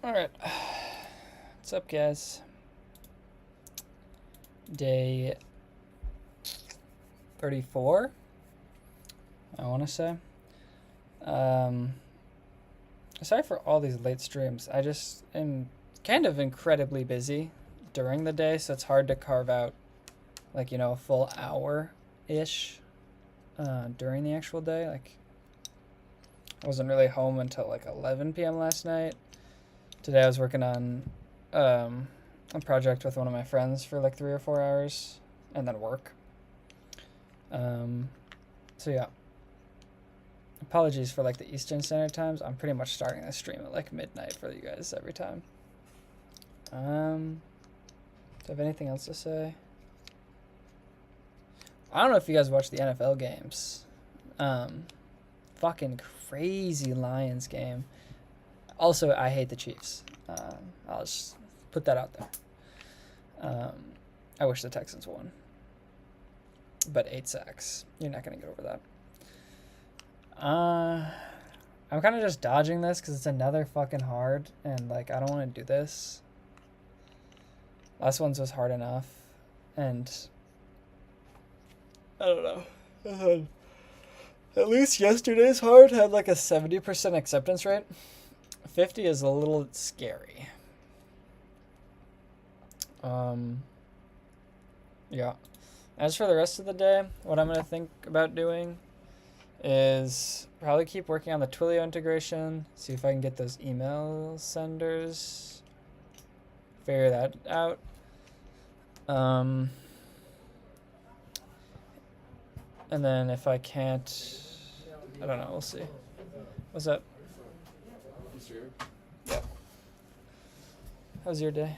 Alright. What's up, guys? Day 34, I want to say. Sorry for all these late streams. I just am kind of incredibly busy during the day, so it's hard to carve out, like, a full hour-ish during the actual day. Like, I wasn't really home until, like, 11 p.m. last night. Today I was working on a project with one of my friends for, like, 3 or 4 hours, and then work. So, yeah. Apologies for, like, the Eastern Standard Times. I'm pretty much starting the stream at, like, midnight for you guys every time. Do I have anything else to say? I don't know if you guys watch the NFL games. Fucking crazy Lions game. Also, I hate the Chiefs. I'll just put that out there. I wish the Texans won. But 8 sacks. You're not going to get over that. I'm kind of just dodging this because it's another fucking hard. And, like, I don't want to do this. Last one's was hard enough. And I don't know. At least yesterday's hard had like a 70% acceptance rate. 50 is a little scary. Yeah. As for the rest of the day, what I'm going to think about doing is probably keep working on the Twilio integration, see if I can get those email senders, figure that out. And then if I can't, I don't know, we'll see. What's up? Yeah. How's your day?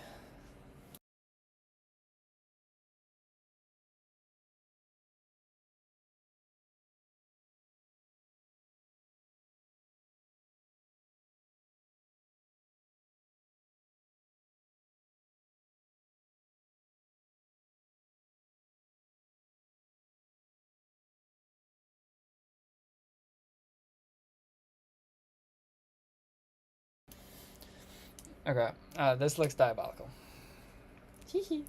Okay. This looks diabolical. 3D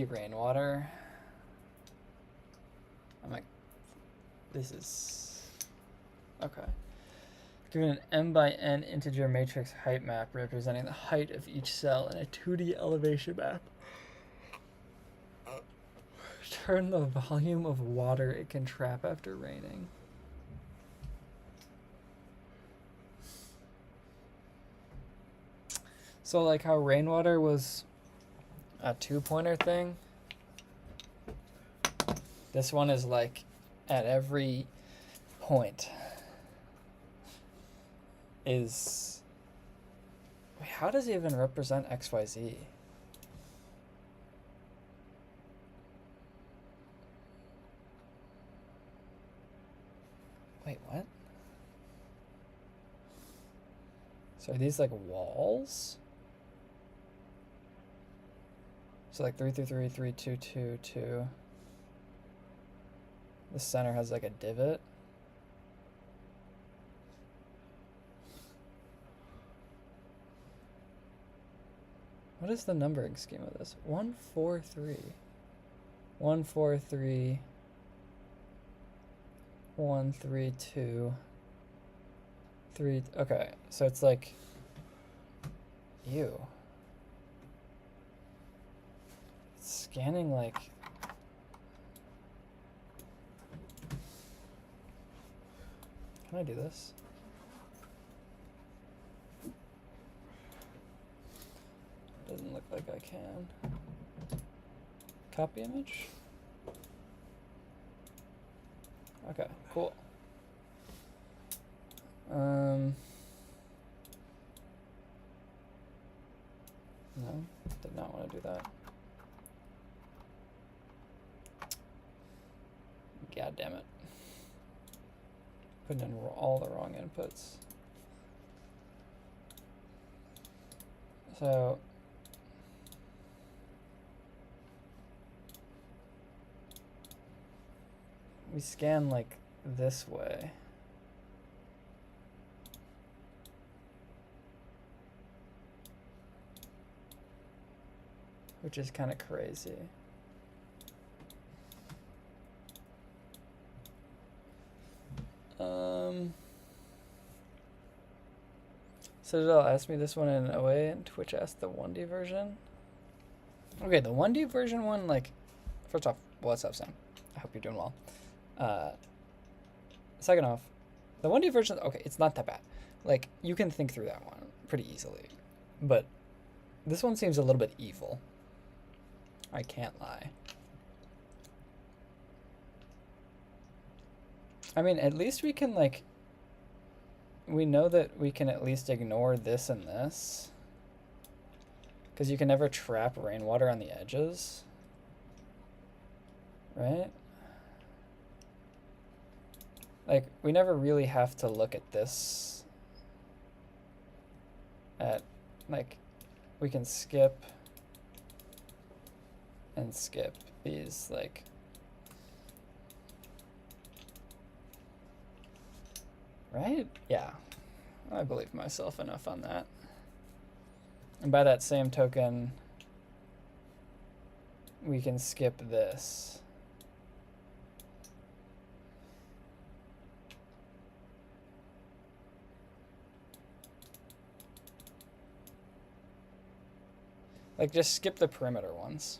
rainwater. I'm like, this is okay. Given an m by n integer matrix height map representing the height of each cell in a 2D elevation map. Turn the volume of water it can trap after raining. So, like how rainwater was a 2-pointer thing, this one is like at every point is... Wait, how does it even represent XYZ? Wait, what? So are these like walls? So like 3 through 3, 3, 2, 2, 2. The center has like a divot. What is the numbering scheme of this? 1, 4, 3. 1, 4, 3. 1, 3, 2. 3. Okay, so it's like... Ew. It's scanning like... Can I do this? Doesn't look like I can. Copy image? Okay, cool. No, did not want to do that. God damn it. Putting in all the wrong inputs. So we scan like this way. which is kind of crazy. Citadel asked me this one in OA, and Twitch asked the 1D version. Okay, the 1D version one, like, first off, what's up, Sam? I hope you're doing well. Second off, the 1D version, okay, it's not that bad. Like, you can think through that one pretty easily. But this one seems a little bit evil. I can't lie. I mean, at least we can, like, we know that we can at least ignore this and this. Because you can never trap rainwater on the edges. Right? Like, we never really have to look at this. Like, we can skip and skip these, like, right? Yeah, I believe myself enough on that. And by that same token, we can skip this. Like, just skip the perimeter ones,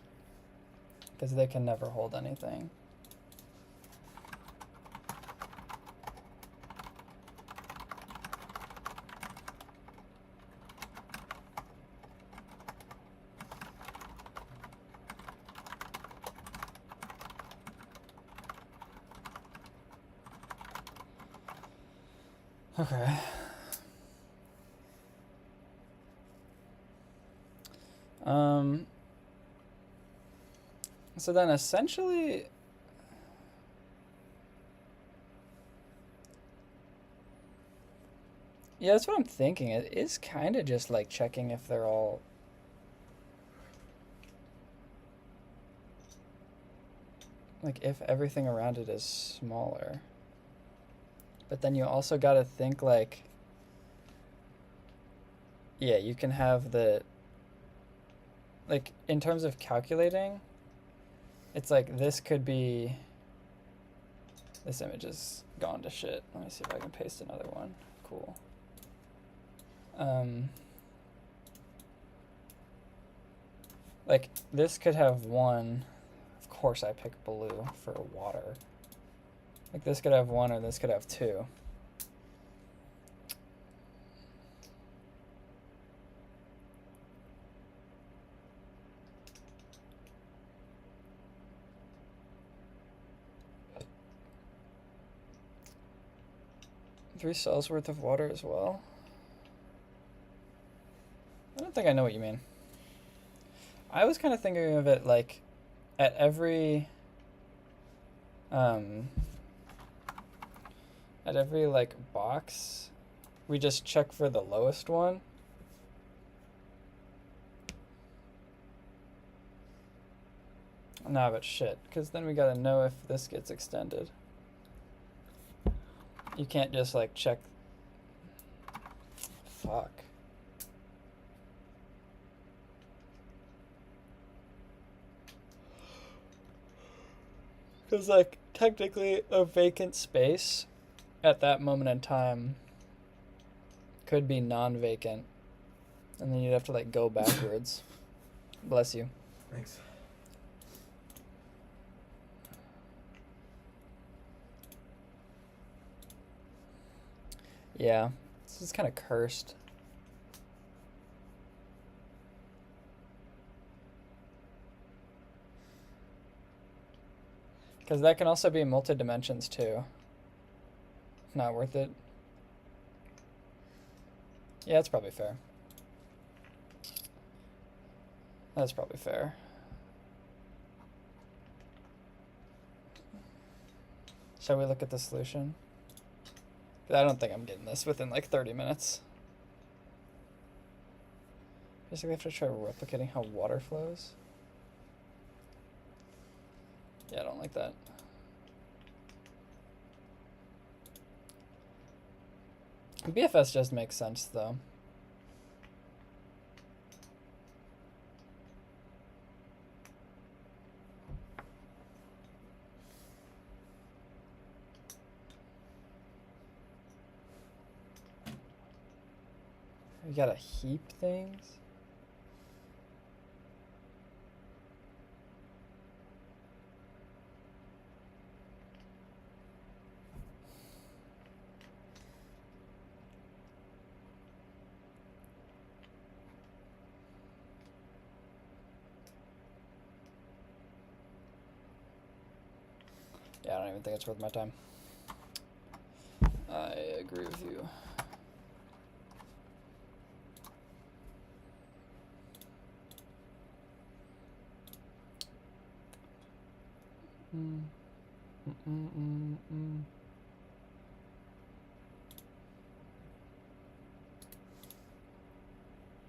because they can never hold anything. Okay. So then essentially, yeah, that's what I'm thinking. It is kind of just like checking if they're all, like, if everything around it is smaller. But then you also got to think, like, yeah, you can have the, like, in terms of calculating, it's like this could be, this image is gone to shit. Let me see if I can paste another one. Cool. Like, this could have one, of course I pick blue for water. Like, this could have one or this could have two. Three cells worth of water as well. I don't think I know what you mean. I was kind of thinking of it like at every like box, we just check for the lowest one. Nah, but shit, because then we gotta know if this gets extended. You can't just like check. Fuck. Because, like, technically a vacant space at that moment in time could be non-vacant. And then you'd have to, like, go backwards. Bless you. Thanks. Yeah. This is kind of cursed. Because that can also be multi-dimensions too. Not worth it. Yeah, that's probably fair. That's probably fair. Shall we look at the solution? I don't think I'm getting this within like 30 minutes. Basically, we have to try replicating how water flows. Yeah, I don't like that. BFS just makes sense, though. You gotta heap things. Yeah, I don't even think it's worth my time. I agree with you.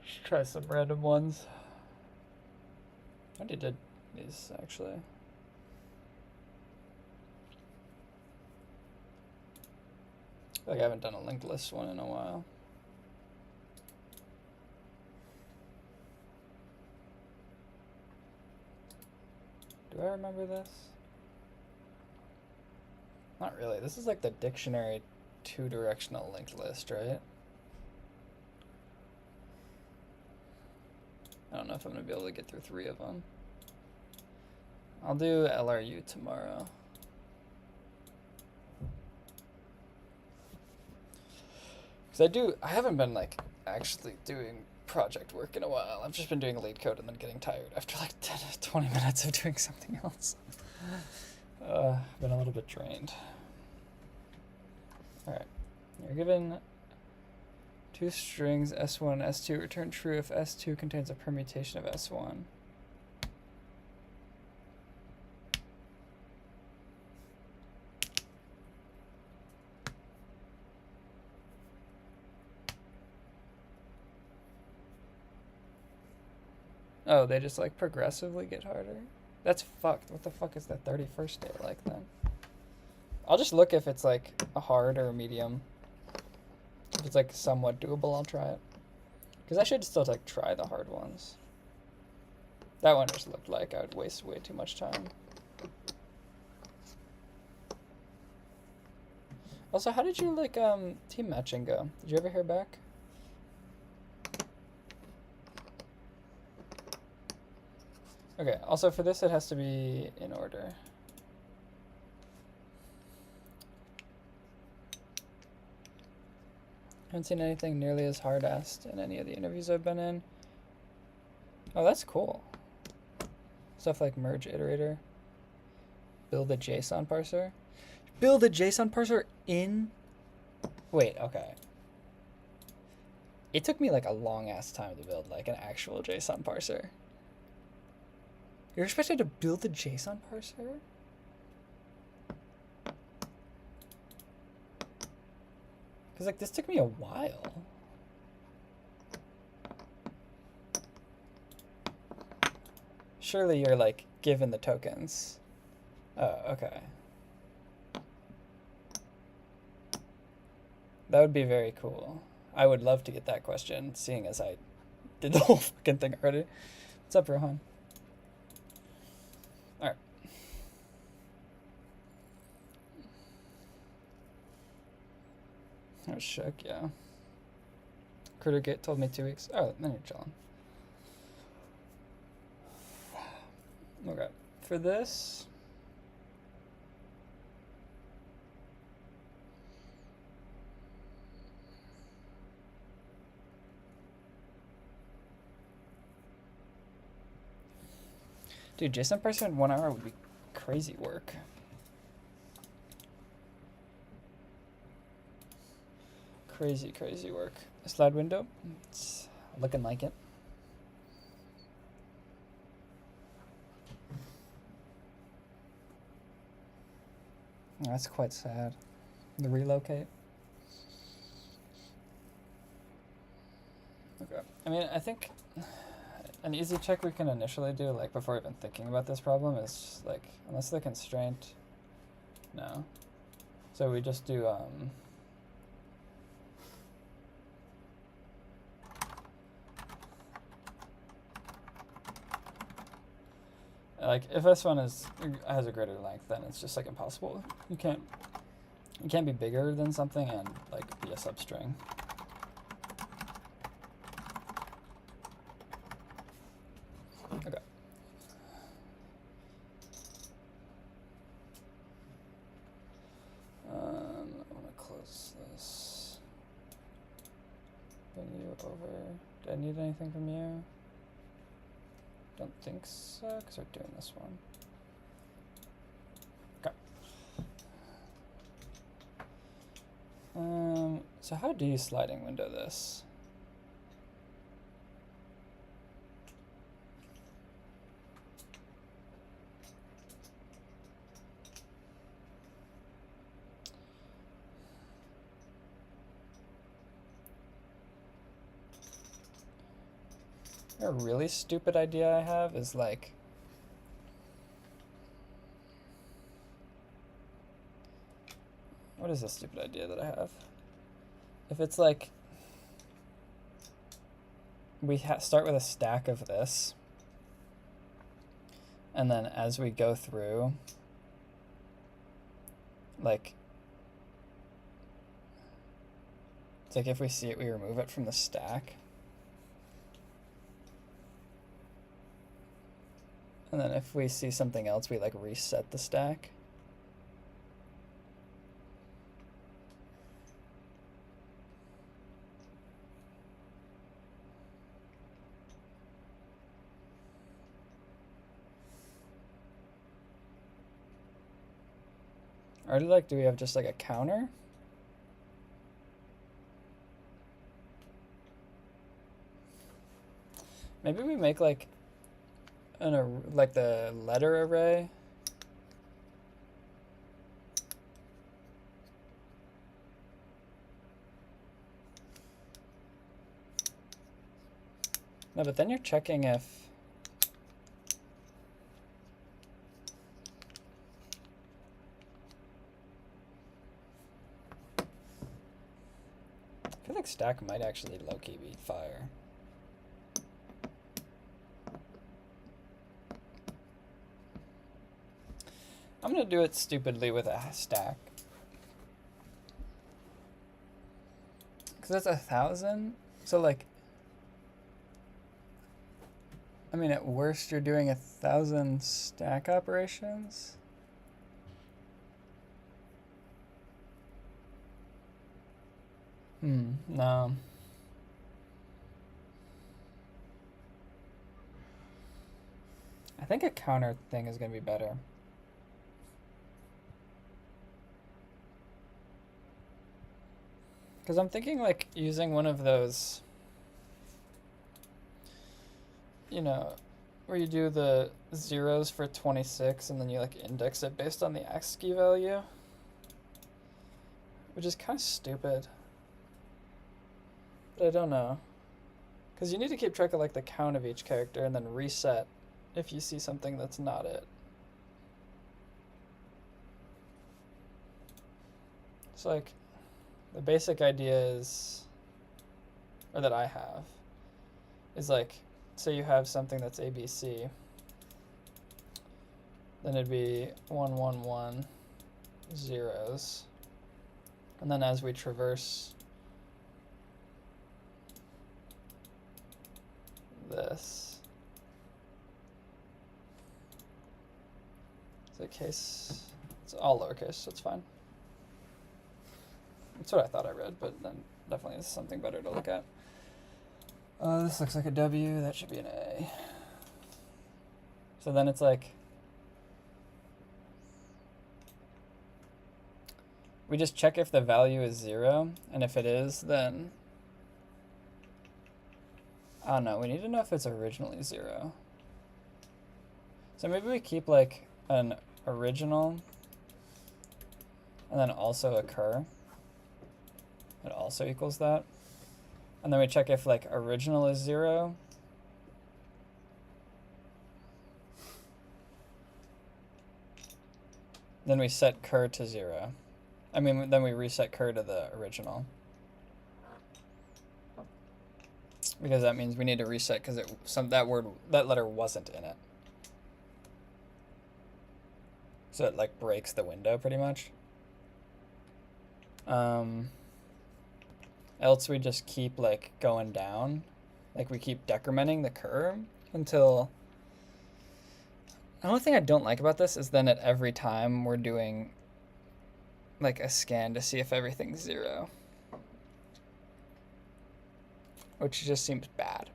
Let's try some random ones. I already did these actually. I feel like I haven't done a linked list one in a while. Do I remember this? Not really. This is like the dictionary two-directional linked list, right? I don't know if I'm going to be able to get through 3 of them. I'll do LRU tomorrow. Because I haven't been like actually doing project work in a while. I've just been doing leetcode and then getting tired after like 10 to 20 minutes of doing something else. I've been a little bit drained. Alright, you're given 2 strings S1 and S2. Return true if S2 contains a permutation of S1. Oh, they just like progressively get harder? That's fucked. What the fuck is the 31st day like then? I'll just look if it's like a hard or a medium. If it's like somewhat doable, I'll try it. Because I should still like try the hard ones. That one just looked like I would waste way too much time. Also, how did you like team matching go? Did you ever hear back? Okay, also for this it has to be in order. I haven't seen anything nearly as hard-assed in any of the interviews I've been in. Oh, that's cool. Stuff like merge iterator. Build a JSON parser. Build a JSON parser in... Wait, okay. It took me like a long-ass time to build like an actual JSON parser. You're expected to build a JSON parser? Because like this took me a while. Surely you're like given the tokens. Oh, okay. That would be very cool. I would love to get that question, seeing as I did the whole fucking thing already. What's up, Rohan? Alright. I was shook, yeah. CritterGate told me 2 weeks. Oh, then you're chilling. Okay. For this... Dude, JSON parser in 1 hour would be crazy work. Crazy, crazy work. A slide window. It's looking like it. That's quite sad. The relocate. Okay. I mean, I think an easy check we can initially do, like before even thinking about this problem, is like, unless the constraint, no. So we just do, like if S1 has a greater length, then it's just like impossible. You can't be bigger than something and like be a substring. you over. Do I need anything from you? Don't think so, because we're doing this one. Okay. So how do you sliding window this? A really stupid idea I have is like, what is a stupid idea that I have? If it's like, we start with a stack of this, and then as we go through, like, it's like if we see it, we remove it from the stack. And then if we see something else, we like reset the stack. Or like, do we have just like a counter? Maybe we make like like the letter array. No, but then you're checking if I feel like stack might actually low-key be fire. I'm gonna do it stupidly with a stack. Cause that's 1,000. So like, I mean, at worst you're doing 1,000 stack operations. No. I think a counter thing is gonna be better. Because I'm thinking like using one of those, you know, where you do the zeros for 26 and then you like index it based on the ASCII value, which is kind of stupid. But I don't know. Because you need to keep track of like the count of each character and then reset if you see something that's not it. It's like, the basic idea is, or that I have, is like, say you have something that's ABC, then it'd be 1, 1, 1, zeros. And then as we traverse this, it's a case, it's all lowercase, so it's fine. That's what I thought I read, but then definitely is something better to look at. This looks like a W, that should be an A. So then it's like, we just check if the value is 0, and if it is, then, I don't know, we need to know if it's originally 0. So maybe we keep like an original, and then also occur. It also equals that. And then we check if like original is 0. Then we set cur to 0. I mean, then we reset cur to the original. Because that means we need to reset because that letter wasn't in it. So it like breaks the window pretty much. Else we just keep like going down, like we keep decrementing the curve until, the only thing I don't like about this is then at every time we're doing like a scan to see if everything's 0. which just seems bad.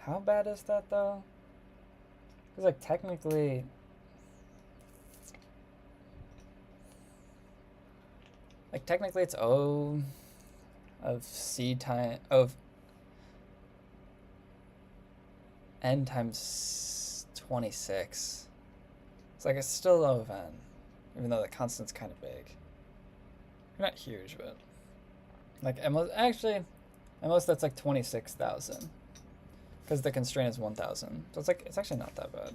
How bad is that though? Because like technically, it's O of C time of N times 26. It's like it's still O of N, even though the constant's kind of big. Not huge, but like at most that's like 26,000. Because the constraint is 1,000. So it's actually not that bad.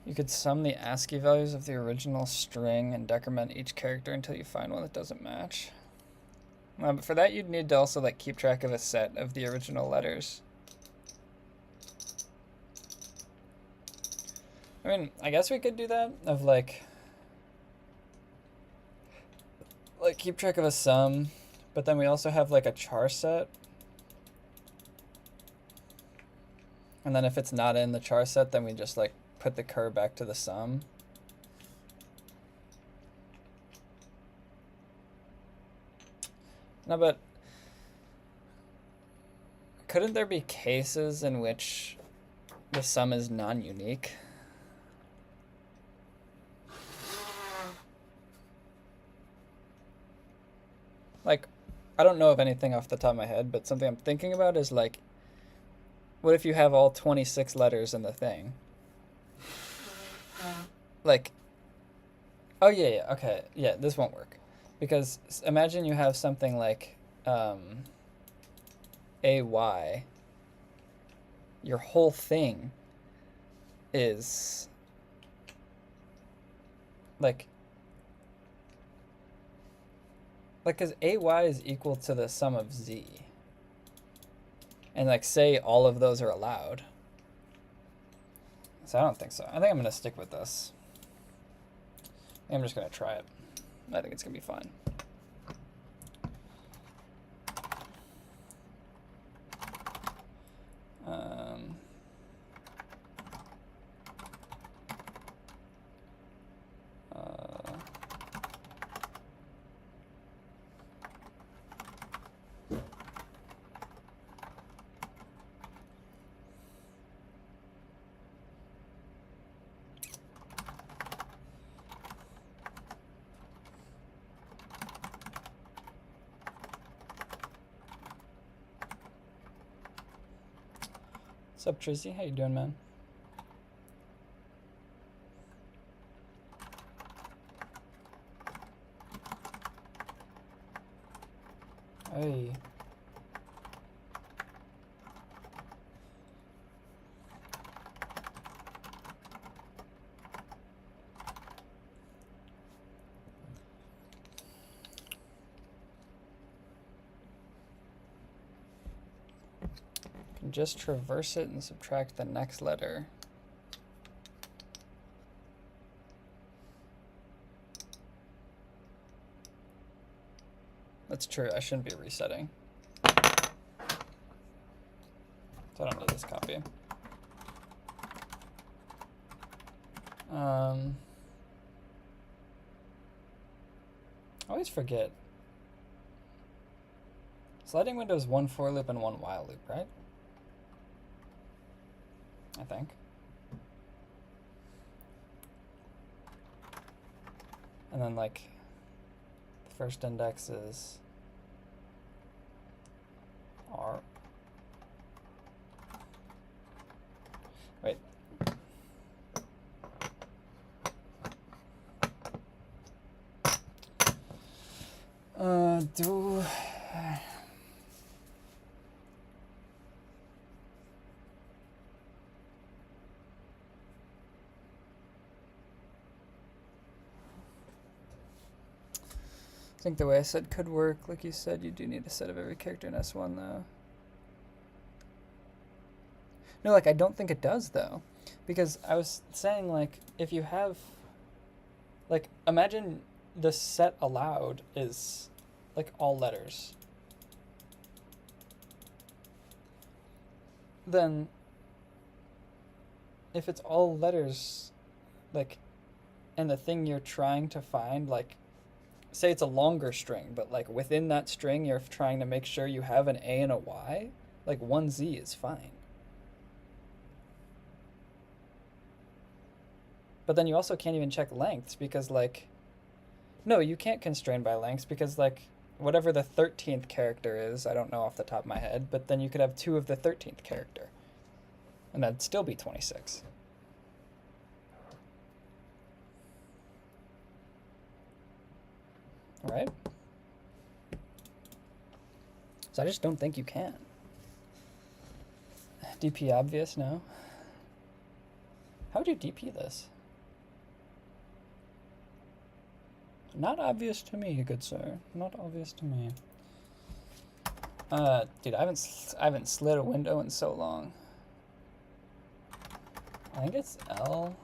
You could sum the ASCII values of the original string and decrement each character until you find one that doesn't match. But for that, you'd need to also like keep track of a set of the original letters. I mean, I guess we could do that, of like keep track of a sum, but then we also have like a char set. And then if it's not in the char set, then we just like put the cur back to the sum. No, but couldn't there be cases in which the sum is non-unique? Like, I don't know of anything off the top of my head, but something I'm thinking about is like, what if you have all 26 letters in the thing? Like, oh yeah, okay, yeah, this won't work. Because imagine you have something like AY. Your whole thing is like, because AY is equal to the sum of Z. And like say all of those are allowed. So I don't think so. I think I'm gonna stick with this. I'm just gonna try it. I think it's gonna be fine. What's up, Trizzy? How you doing, man? Hey. Can just traverse it and subtract the next letter. That's true. I shouldn't be resetting. So I don't need this copy. I always forget. Sliding window is one for loop and one while loop, right? I think. And then like the first index is R. Wait. Do I think the way I said could work. Like you said, you do need a set of every character in S1 though. No, like, I don't think it does, though. Because I was saying, like, if you have, like, imagine the set allowed is, like, all letters. Then, if it's all letters, like, and the thing you're trying to find, like, say it's a longer string, but, like, within that string, you're trying to make sure you have an A and a Y, like, one Z is fine. But then you also can't even check lengths because, like, no, you can't constrain by lengths because, like, whatever the 13th character is, I don't know off the top of my head, but then you could have 2 of the 13th character. And that'd still be 26. Right? So I just don't think you can. DP obvious? No. How would you DP this? Not obvious to me, good sir. Not obvious to me. Dude, I haven't slid a window in so long. I think it's L.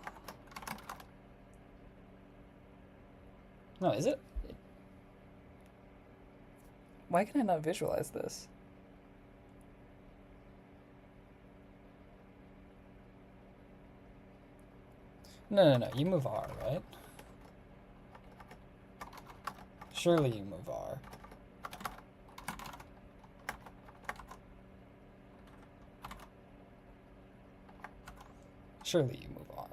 No, is it? Why can I not visualize this? No. You move R, right? Surely you move R. Surely you move R.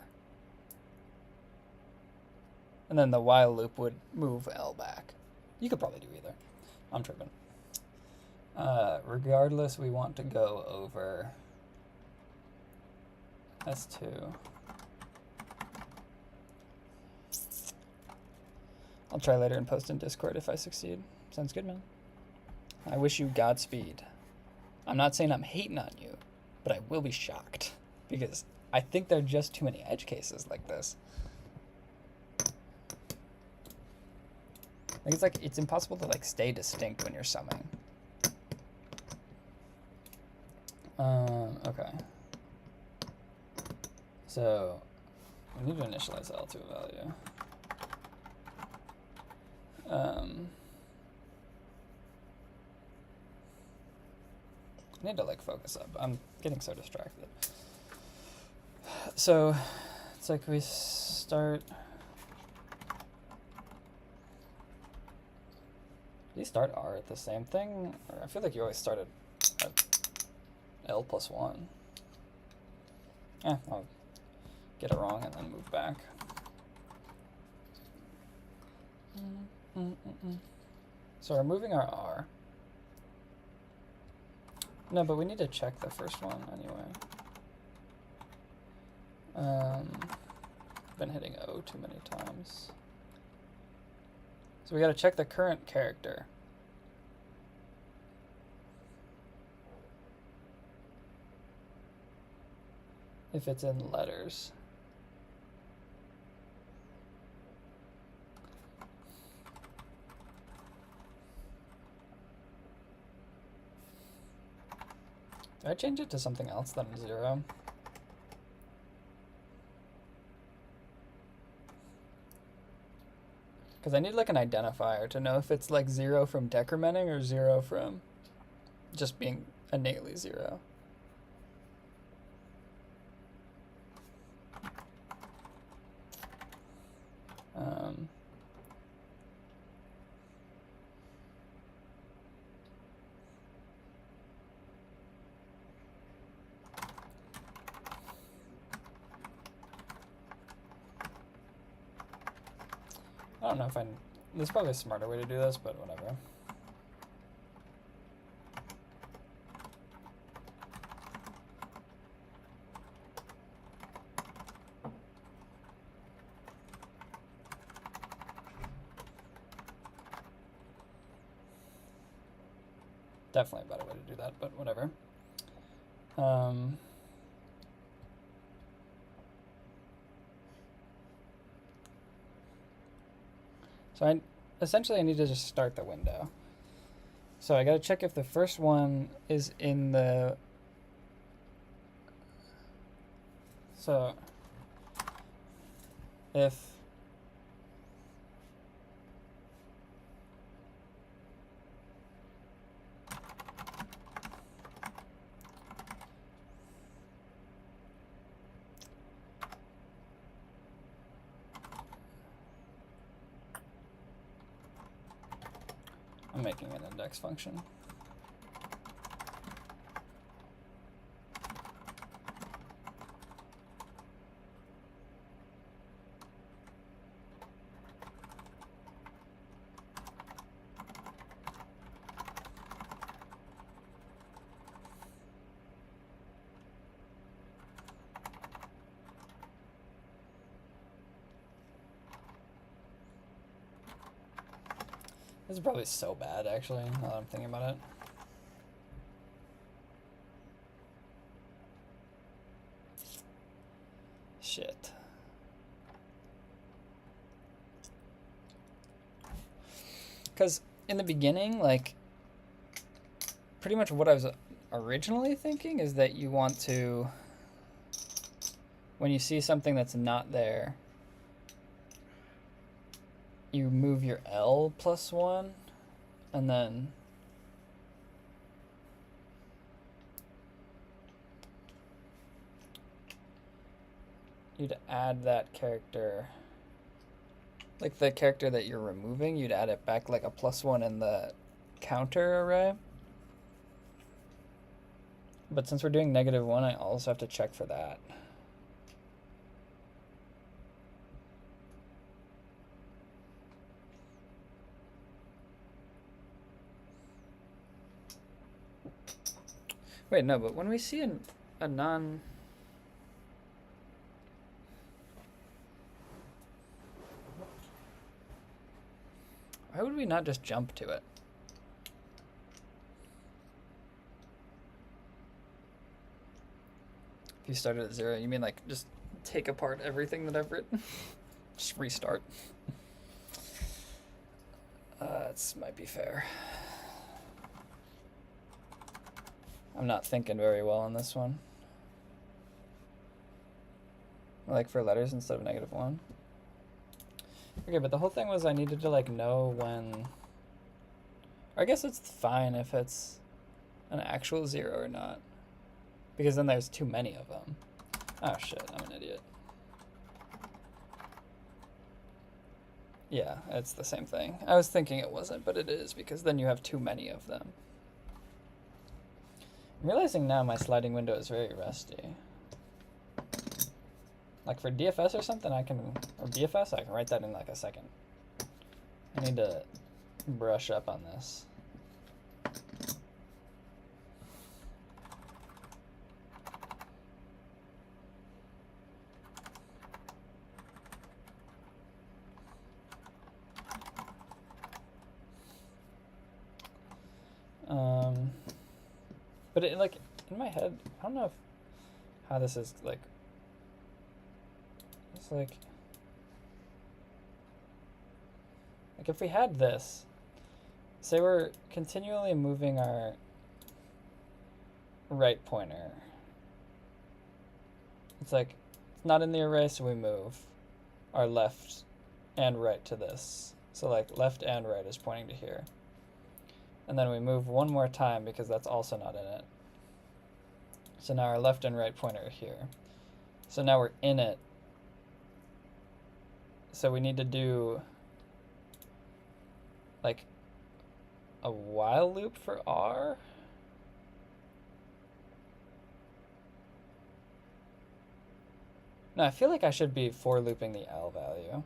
And then the while loop would move L back. You could probably do either. I'm tripping. Regardless, we want to go over S2. I'll try later and post in Discord if I succeed. Sounds good, man. I wish you Godspeed. I'm not saying I'm hating on you, but I will be shocked because I think there are just too many edge cases like this. I think it's impossible to like stay distinct when you're summing. Okay. So we need to initialize L to a value. I need to like focus up. I'm getting so distracted. So it's like we start. Do you start R at the same thing? Or I feel like you always started at L plus 1. I'll get it wrong and then move back. So we're moving our R. No, but we need to check the first one anyway. Been hitting O too many times. So we gotta check the current character. If it's in letters. Did I change it to something else than 0? Because I need like an identifier to know if it's like 0 from decrementing or 0 from just being innately 0. I don't know if there's probably a smarter way to do this, but whatever. Definitely a better way to do that, but whatever. So essentially I need to just start the window. So I gotta check if the first one is in the So if I'm making an index function. This is probably so bad, actually, now that I'm thinking about it. Shit. Because in the beginning, like, pretty much what I was originally thinking is that you want to, when you see something that's not there, you move your L +1, and then you'd add that character, like the character that you're removing, you'd add it back like a +1 in the counter array. But since we're doing -1, I also have to check for that. Wait, no, but when we see a non... Why would we not just jump to it? If you started at 0, you mean like just take apart everything that I've written? Just restart. This might be fair. I'm not thinking very well on this one. Like for letters instead of -1. Okay, but the whole thing was I needed to like know when... Or I guess it's fine if it's an actual 0 or not. Because then there's too many of them. Oh shit, I'm an idiot. Yeah, it's the same thing. I was thinking it wasn't, but it is, because then you have too many of them. I'm realizing now my sliding window is very rusty. Like for DFS or something, or BFS, I can write that in like a second. I need to brush up on this. But it, like, in my head, I don't know how this is, like, it's like if we had this, say we're continually moving our right pointer. It's like, it's not in the array, so we move our left and right to this. So like left and right is pointing to here. And then we move one more time because that's also not in it. So now our left and right pointer are here. So now we're in it. So we need to do like a while loop for R. No, I feel like I should be for looping the L value.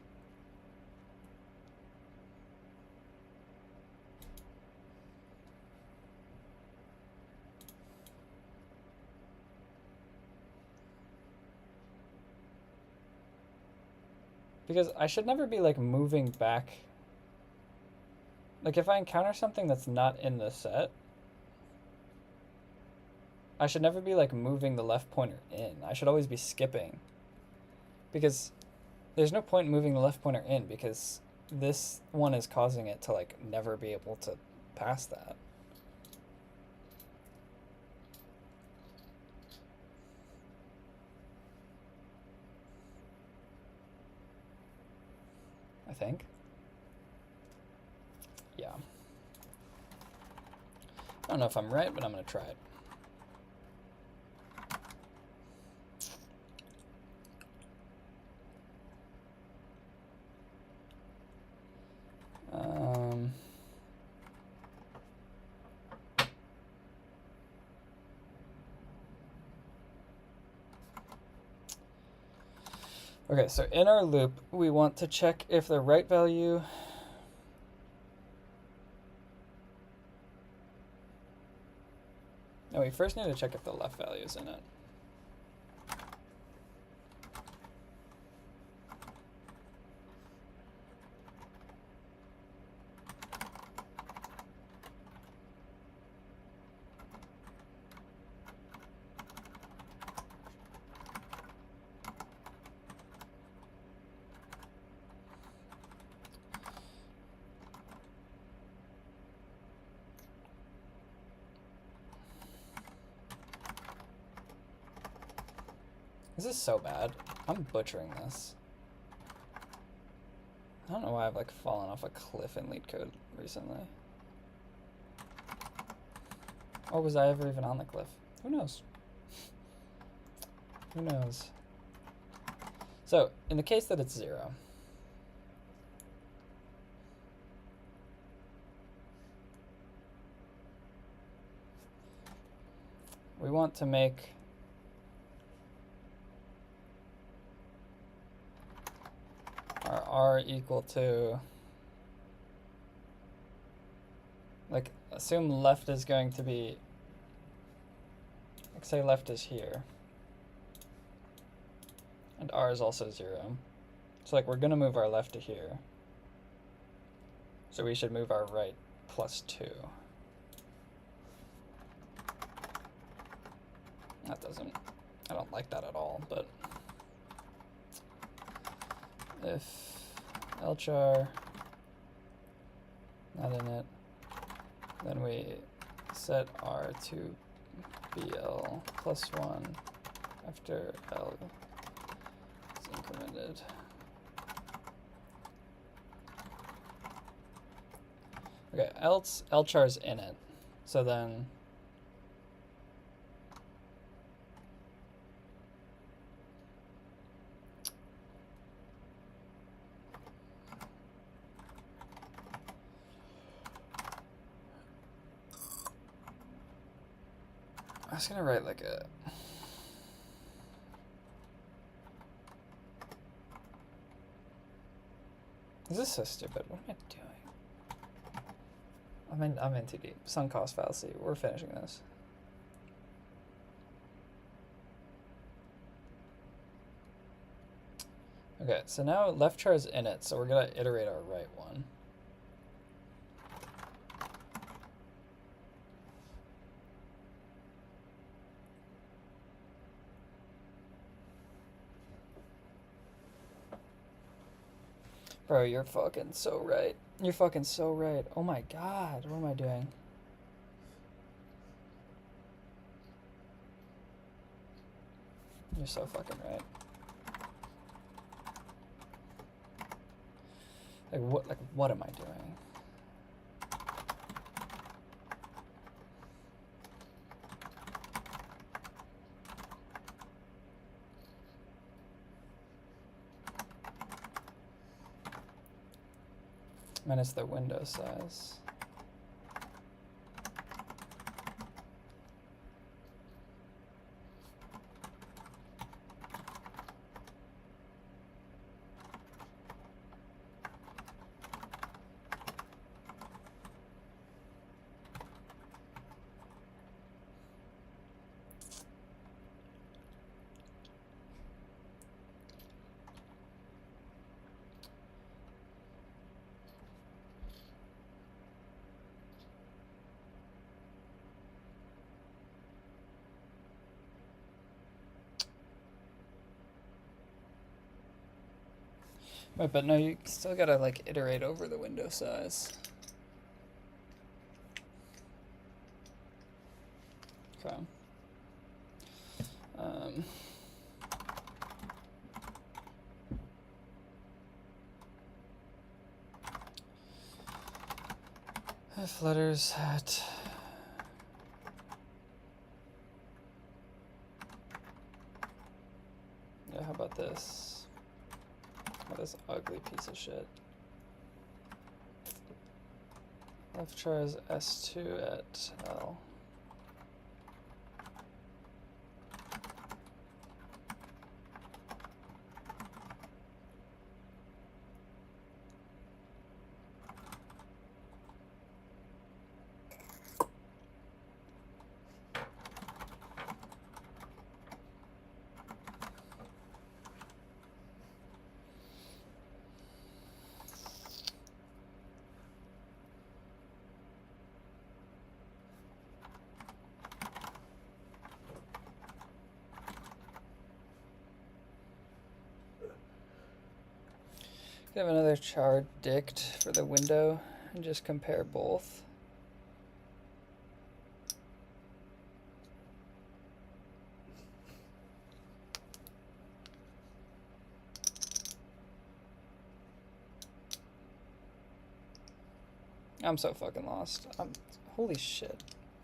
Because I should never be like moving back. Like if I encounter something that's not in the set, I should never be like moving the left pointer in. I should always be skipping. Because there's no point moving the left pointer in because this one is causing it to like never be able to pass that. I think. Yeah. I don't know if I'm right, but I'm going to try it. Okay, so in our loop, we want to check if the right value no, we first need to check if the left value is in it. This is so bad. I'm butchering this. I don't know why I've like fallen off a cliff in leetcode recently. Or was I ever even on the cliff? Who knows? Who knows? So, in the case that it's 0, we want to make our R equal to, like, assume left is going to be, like, say left is here, and R is also 0. So, like, we're going to move our left to here. So we should move our right +2. That doesn't, I don't like that at all, but if lchar not in it, then we set R to BL +1 after L is incremented. Okay, else lchar's in it, so then I was gonna write like a this is so stupid. What am I doing? I'm in too deep. Sunk cost fallacy. We're finishing this. Okay, so now left char is in it, so we're gonna iterate our right one. Bro, you're fucking so right. You're fucking so right. Oh my god, what am I doing? You're so fucking right. Like what am I doing? Minus the window size. Right, but no, you still gotta like iterate over the window size. Okay. My Flutter's hat. Yeah, how about this? Oh, this ugly piece of shit. Left char is S2 at L. Could have another char dict for the window and just compare both. I'm so fucking lost. Holy shit.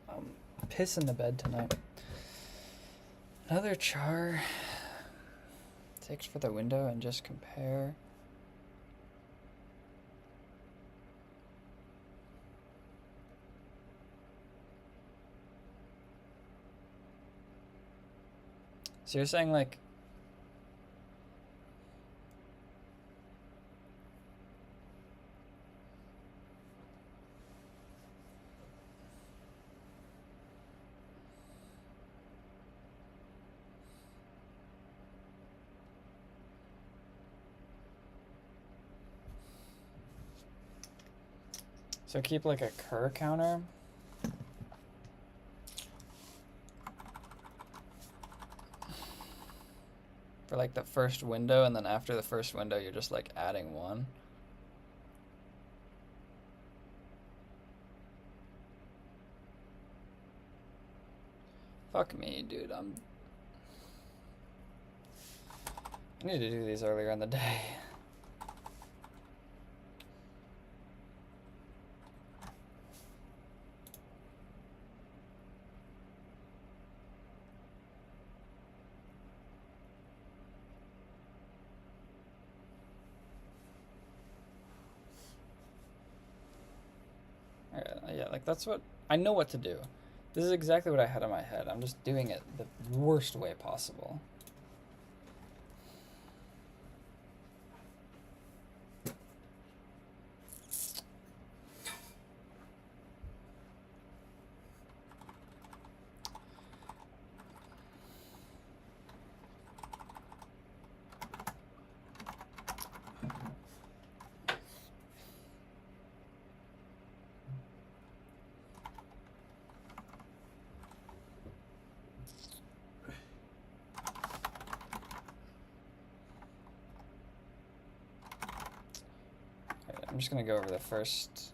I'm pissing the bed tonight. Another char dict for the window and just compare. So you're saying like so keep like a cur counter. For like the first window, and then after the first window you're just like adding one. Fuck me, dude. I need to do these earlier in the day. Yeah, like that's what I know what to do. This is exactly what I had in my head. I'm just doing it the worst way possible. I'm just gonna go over the first.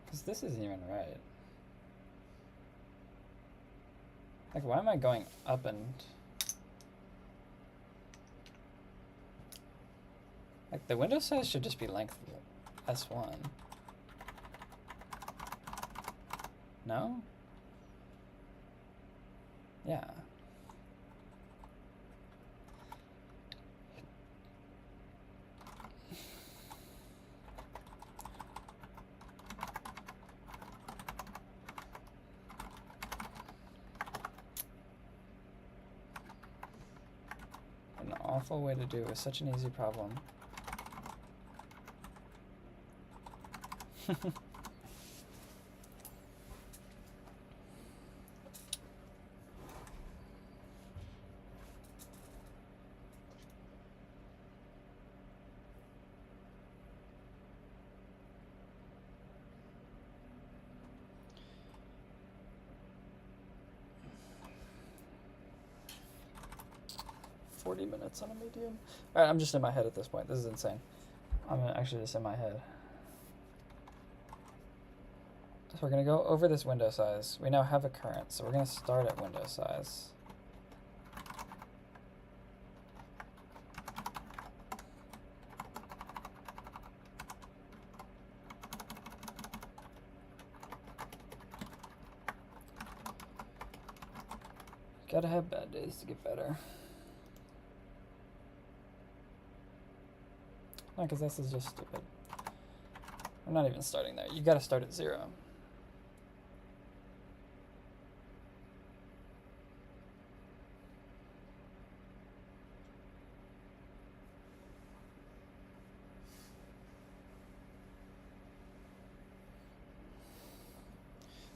Because this isn't even right. Like, why am I going up and... Like, the window size should just be length S1. No? Yeah. An awful way to do it. Such an easy problem. 40 minutes on a medium. Alright, I'm just in my head at this point. This is insane. I'm actually just in my head. we're going to go over this window size. We now have a current, so we're going to start at window size. Gotta have bad days to get better. No, because this is just stupid. I'm not even starting there. You gotta start at 0.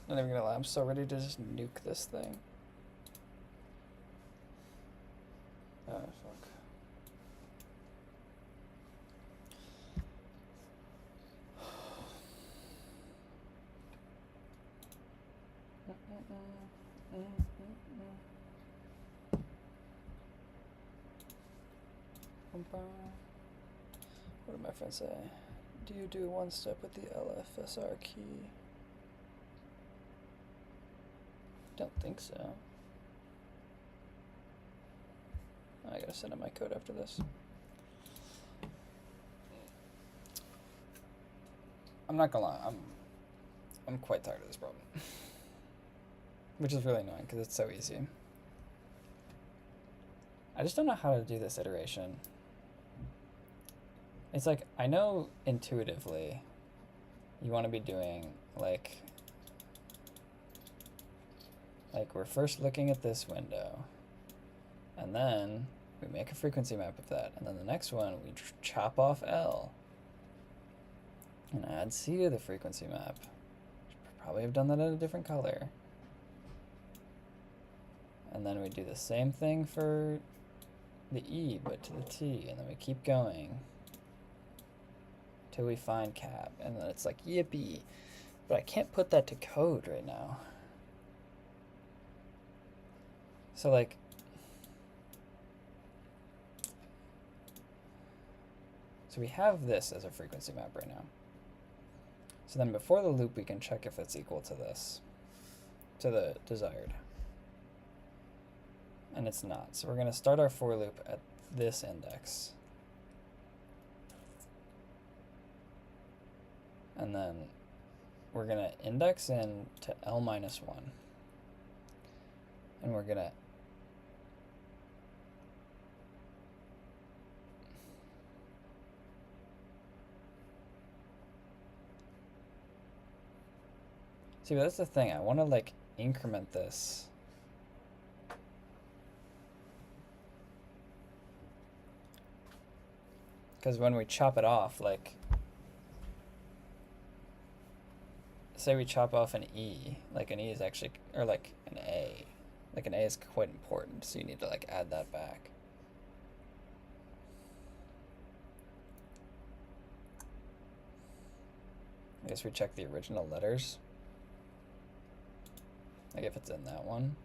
Not even gonna lie, I'm so ready to just nuke this thing. Oh, fuck. What did my friend say? Do you do one step with the LFSR key? Don't think so. I gotta send in my code after this. I'm not gonna lie, I'm quite tired of this problem. Which is really annoying because it's so easy. I just don't know how to do this iteration. It's like, I know intuitively you want to be doing like we're first looking at this window, and then we make a frequency map of that, and then the next one we chop off L and add C to the frequency map. Should probably have done that in a different color. And then we do the same thing for the E, but to the T, and then we keep going till we find cap, and then it's like, yippee. But I can't put that to code right now. So like, so we have this as a frequency map right now. So then before the loop, we can check if it's equal to this, to the desired. And it's not. So we're going to start our for loop at this index. And then we're going to index in to L minus 1. And we're going to see, but that's the thing. I want to like increment this. Because when we chop it off, like, say we chop off an E, like an E is actually, or like an A. Like an A is quite important, so you need to like add that back. I guess we check the original letters. Like if it's in that one.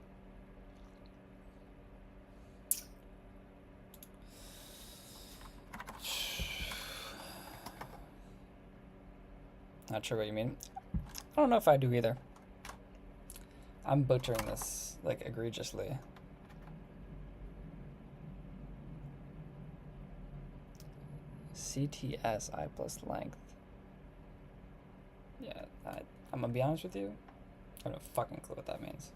Not sure what you mean. I don't know if I do either. I'm butchering this like egregiously. CTS I plus length. Yeah, I'm gonna be honest with you. I have no fucking clue what that means.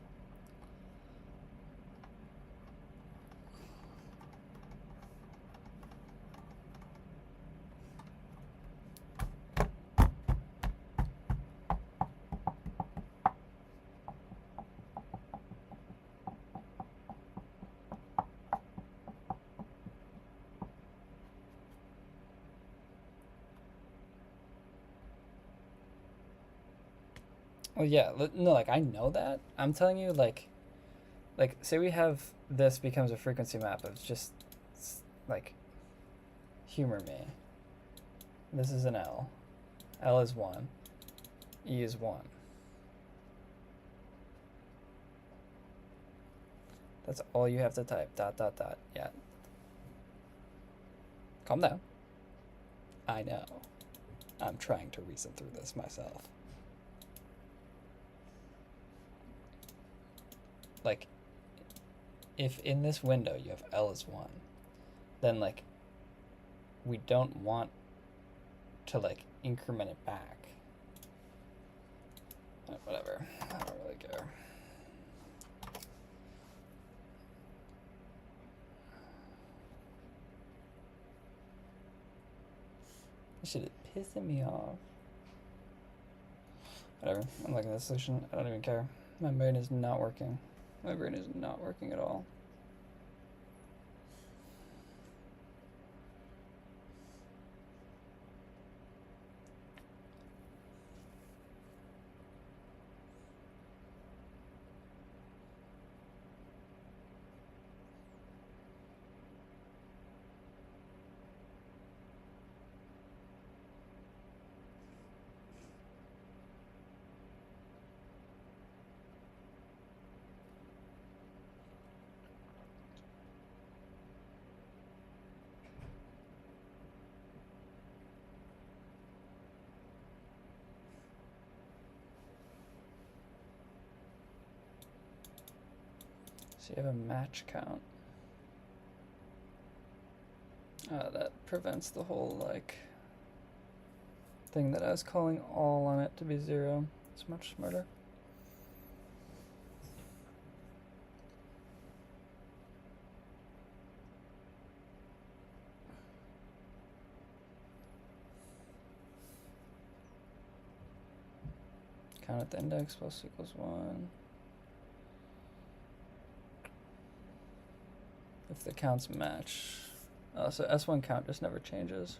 Well, yeah, no, like I know that. I'm telling you, like say we have this becomes a frequency map of just like, humor me. This is an L. L is 1. E is 1. That's all you have to type. Dot, dot, dot. Yeah. Calm down. I know. I'm trying to reason through this myself. like, if in this window you have L is 1, then, like, we don't want to, like, increment it back. Whatever. I don't really care. This shit is pissing me off. Whatever. I'm looking at the solution. I don't even care. My brain is not working. My brain is not working at all. So you have a match count. That prevents the whole, like, thing that I was calling all on it to be 0. It's much smarter. Count at the index plus equals 1. If the counts match. So S1 count just never changes.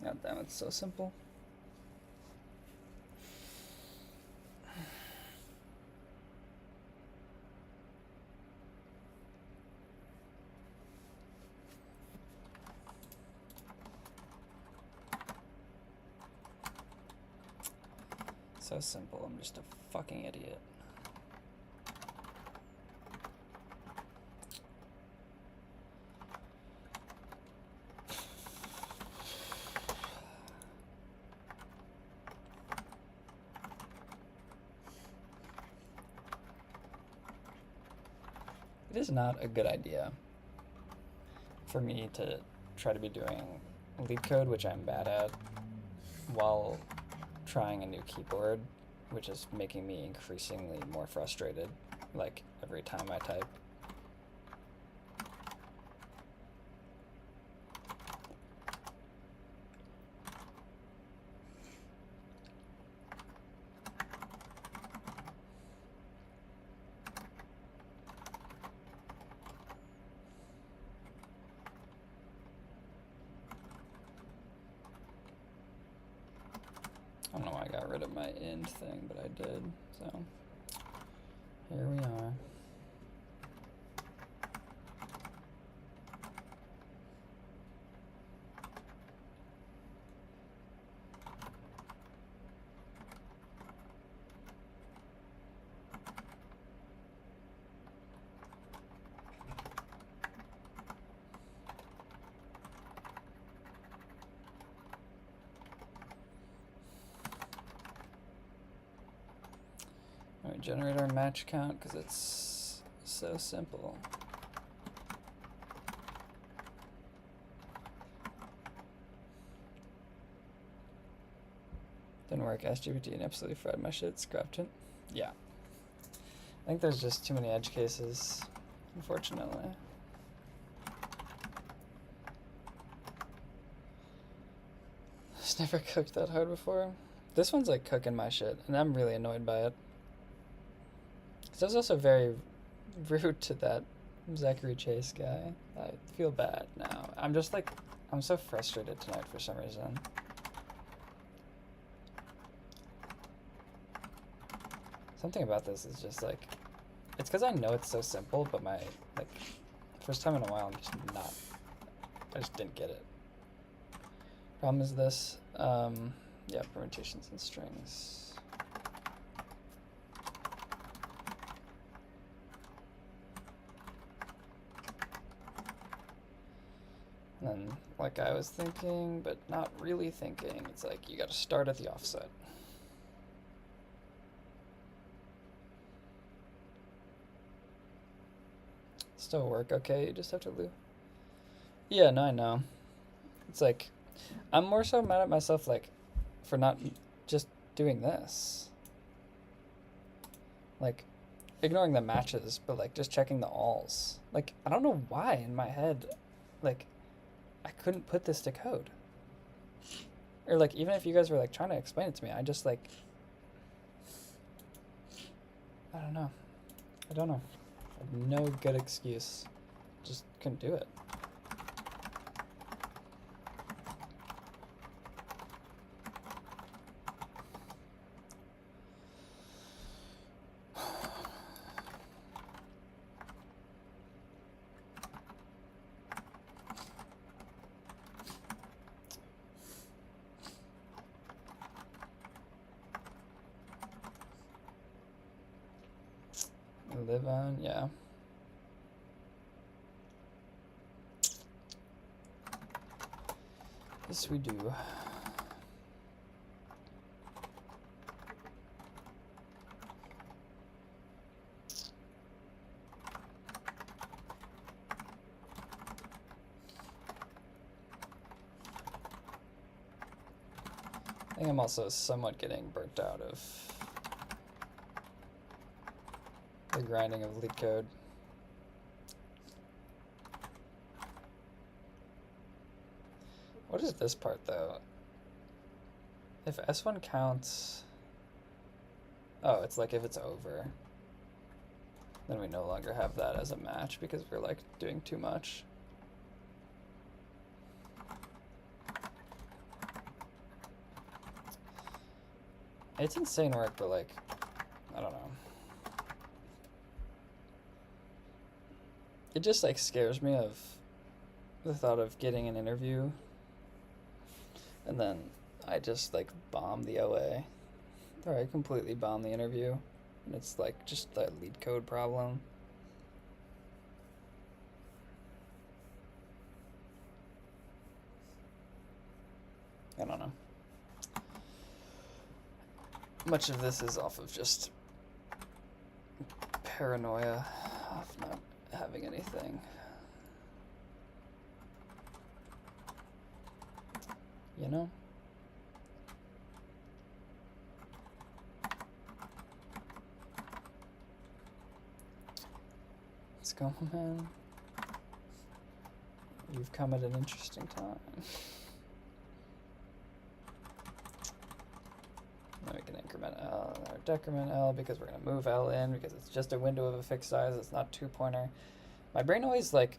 God damn, it's so simple. So simple, I'm just a fucking idiot. It is not a good idea for me to try to be doing LeetCode, which I'm bad at, while trying a new keyboard, which is making me increasingly more frustrated, like, every time I type. I don't know why I got rid of my end thing, but I did, so here we are. Generate our match count because it's so simple. Didn't work. SGPT and absolutely fried my shit. Scrapped it. Yeah. I think there's just too many edge cases, unfortunately. Just never cooked that hard before. This one's like cooking my shit, and I'm really annoyed by it. It was also very rude to that Zachary Chase guy. I feel bad now. I'm just like, I'm so frustrated tonight for some reason. Something about this is just like, it's because I know it's so simple, but my, like, First time in a while, I just didn't get it. Problem is this, yeah, permutations and strings. And then, like I was thinking, but not really thinking, it's like you gotta start at the offset. Still work okay, you just have to loop. Yeah, no, I know. It's like, I'm more so mad at myself, like, for not just doing this. Like, ignoring the matches, but, like, just checking the alls. Like, I don't know why in my head, like, I couldn't put this to code. Or, like, even if you guys were, like, trying to explain it to me, I just, like, I don't know. I don't know. I have no good excuse. Just couldn't do it. Live on, yeah. Yes, we do. I think I'm also somewhat getting burnt out of the grinding of leetcode. What is this part though? If S1 counts, oh, it's like if it's over, then we no longer have that as a match because we're like doing too much. It's insane work, but like, I don't know. It just like scares me of the thought of getting an interview and then I just like bomb the OA, or I completely bomb the interview, and it's like just that leetcode problem. I don't know. Much of this is off of just paranoia of not having anything. You know? Let's go, man. You've come at an interesting time. Then we can increment L or decrement L because we're going to move L in because it's just a window of a fixed size. It's not two-pointer. My brain always like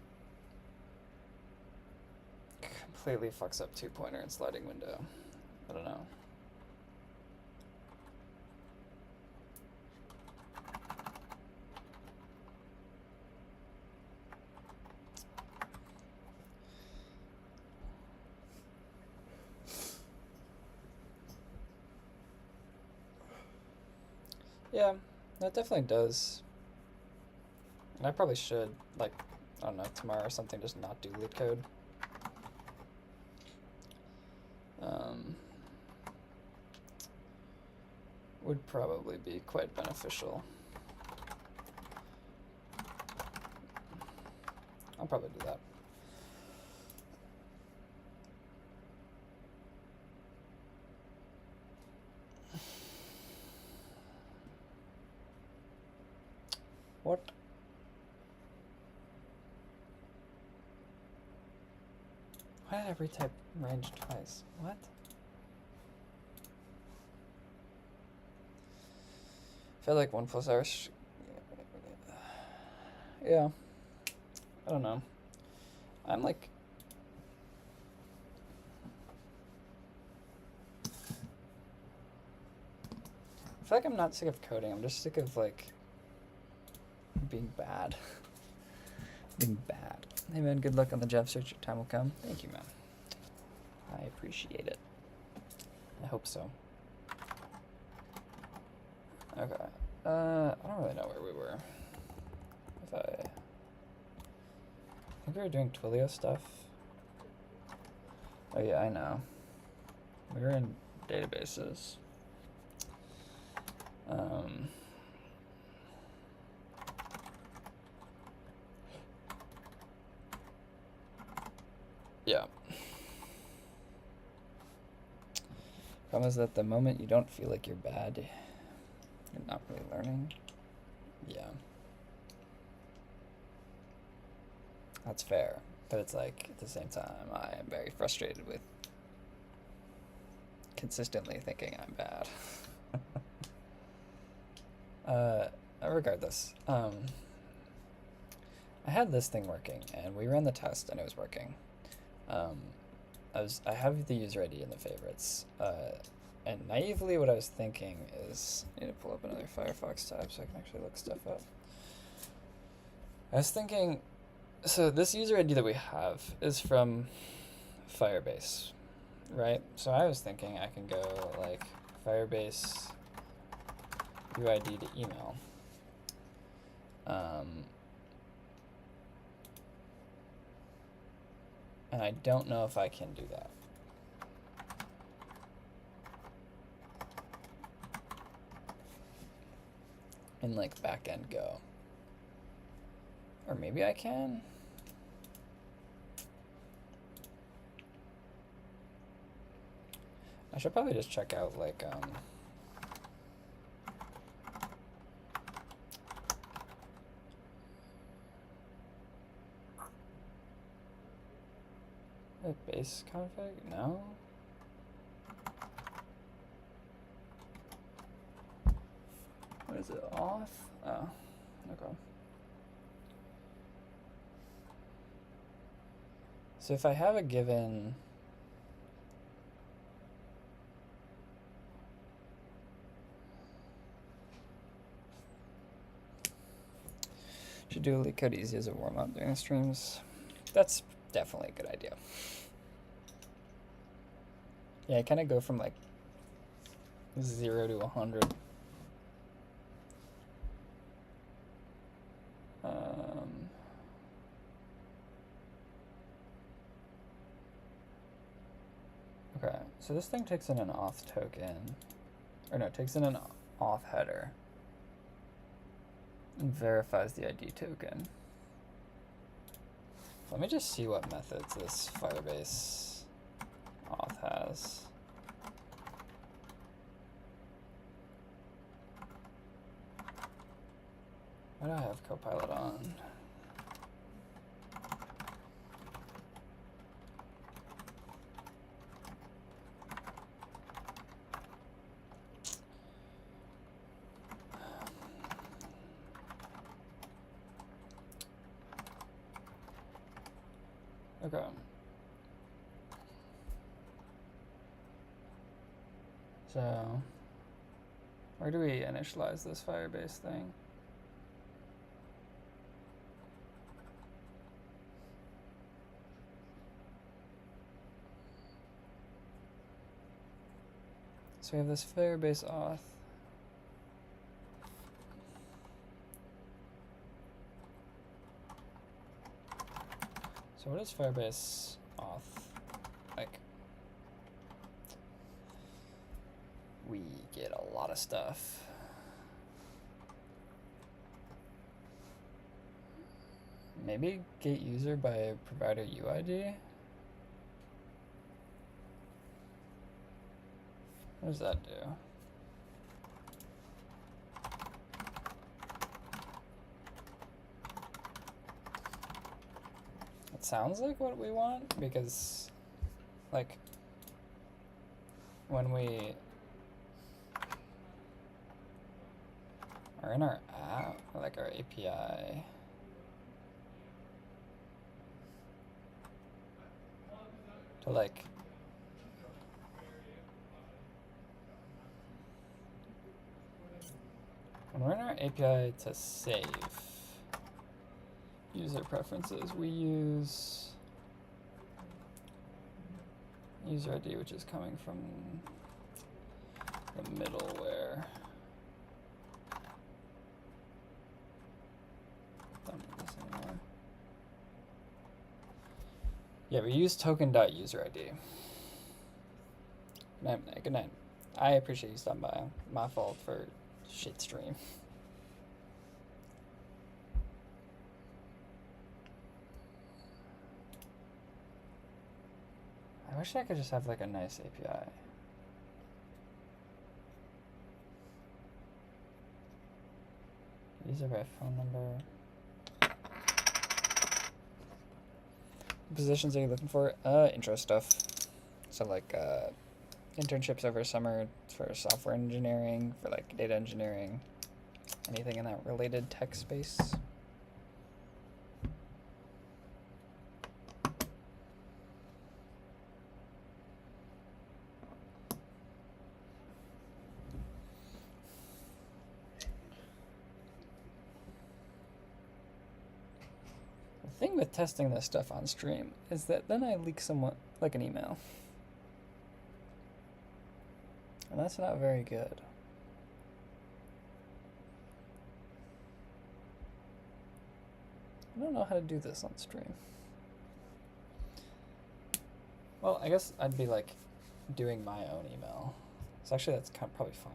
completely fucks up two-pointer and sliding window. I don't know. Yeah, that definitely does. And I probably should, like, I don't know, tomorrow or something, just not do leetcode. Would probably be quite beneficial. I'll probably do that. What? Why did I retype range twice? What? I feel like 1 + R. Yeah. I don't know. I'm like. I feel like I'm not sick of coding. I'm just sick of like being bad. being bad. Hey man, good luck on the job search. Your time will come. Thank you, man. I appreciate it. I hope so. Okay. I don't really know where we were. I think we were doing Twilio stuff. Oh yeah, I know. We were in databases. Yeah. Problem is that the moment you don't feel like you're bad, you're not really learning. Yeah. That's fair. But it's like, at the same time, I am very frustrated with consistently thinking I'm bad. Regardless, I had this thing working, and we ran the test, and it was working. I have the user ID in the favorites, and naively what I was thinking is, I need to pull up another Firefox tab so I can actually look stuff up. I was thinking, so this user ID that we have is from Firebase, right? So I was thinking I can go like Firebase UID to email. And I don't know if I can do that. In like backend Go. Or maybe I can. I should probably just check out like base config? No. What is it? Auth? Oh, okay. So if I have a given should do a leetcode easy as a warm-up during the streams. That's definitely a good idea. Yeah, I kind of go from like 0 to 100. Okay, so this thing takes in an auth token, or no, it takes in an auth header and verifies the ID token. Let me just see what methods this Firebase auth has. Why do I have Copilot on? Okay. So, where do we initialize this Firebase thing? So we have this Firebase auth. So what is Firebase auth like? We get a lot of stuff. Maybe get user by provider UID? What does that do? It sounds like what we want, because like when we are in our app, or like our API, to like when we're in our API to save, user preferences, we use user ID, which is coming from the middleware. Don't need this anymore. Yeah, we use token.userid. Good night. I appreciate you stopping by. My fault for shit stream. I wish I could just have like a nice API. User by phone number. What positions are you looking for? Intro stuff. So like internships over summer for software engineering, for like data engineering, anything in that related tech space. The thing with testing this stuff on stream is that then I leak someone like an email. And that's not very good. I don't know how to do this on stream. Well, I guess I'd be like doing my own email. So actually that's kind of probably fine.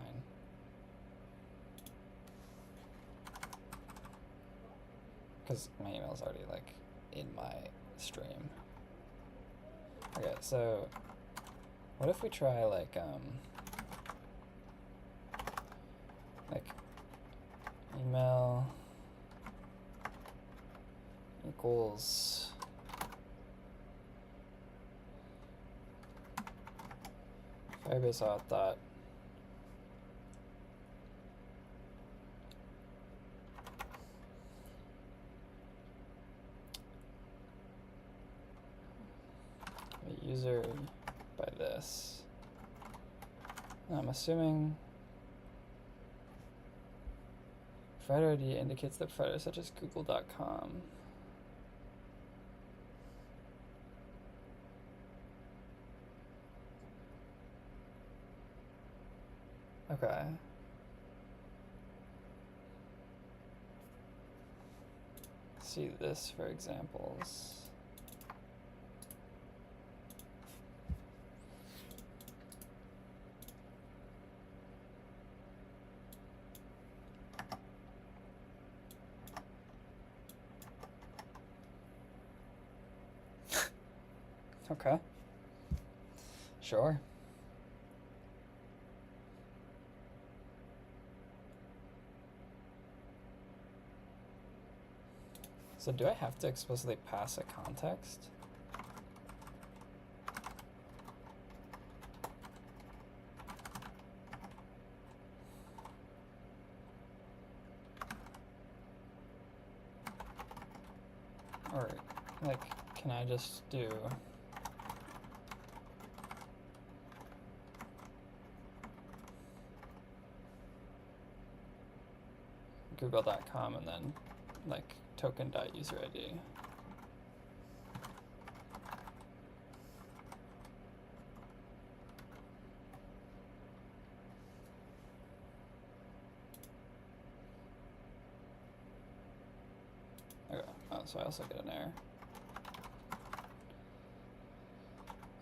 Because my email is already like in my stream. Okay, so what if we try like email equals Firebase auth dot the user by this. I'm assuming provider ID indicates that providers such as google.com. Okay. See this for examples. Okay. Sure. So do I have to explicitly pass a context? Or like, can I just do google.com and then like token.userid? Okay. Oh, so I also get an error.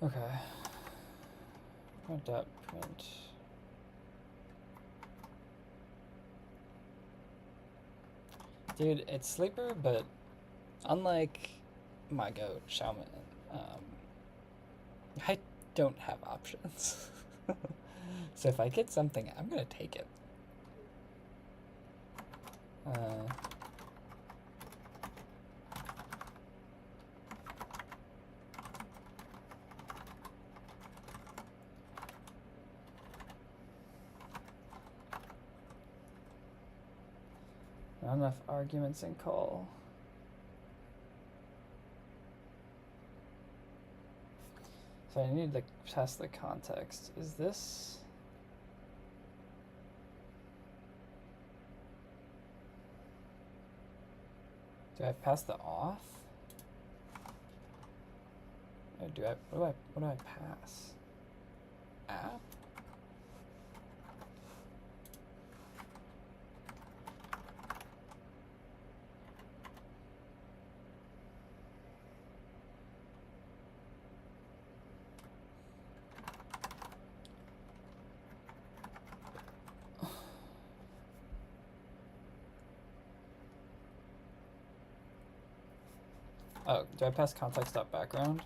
Okay. Dot print. Dude, it's sleeper, but unlike my goat, Xiaomin, I don't have options. So if I get something, I'm gonna take it. Not enough arguments in call. So I need to test the context. Is this? Do I pass the off? Or do I, what do I pass? App? Oh, do I pass context.background?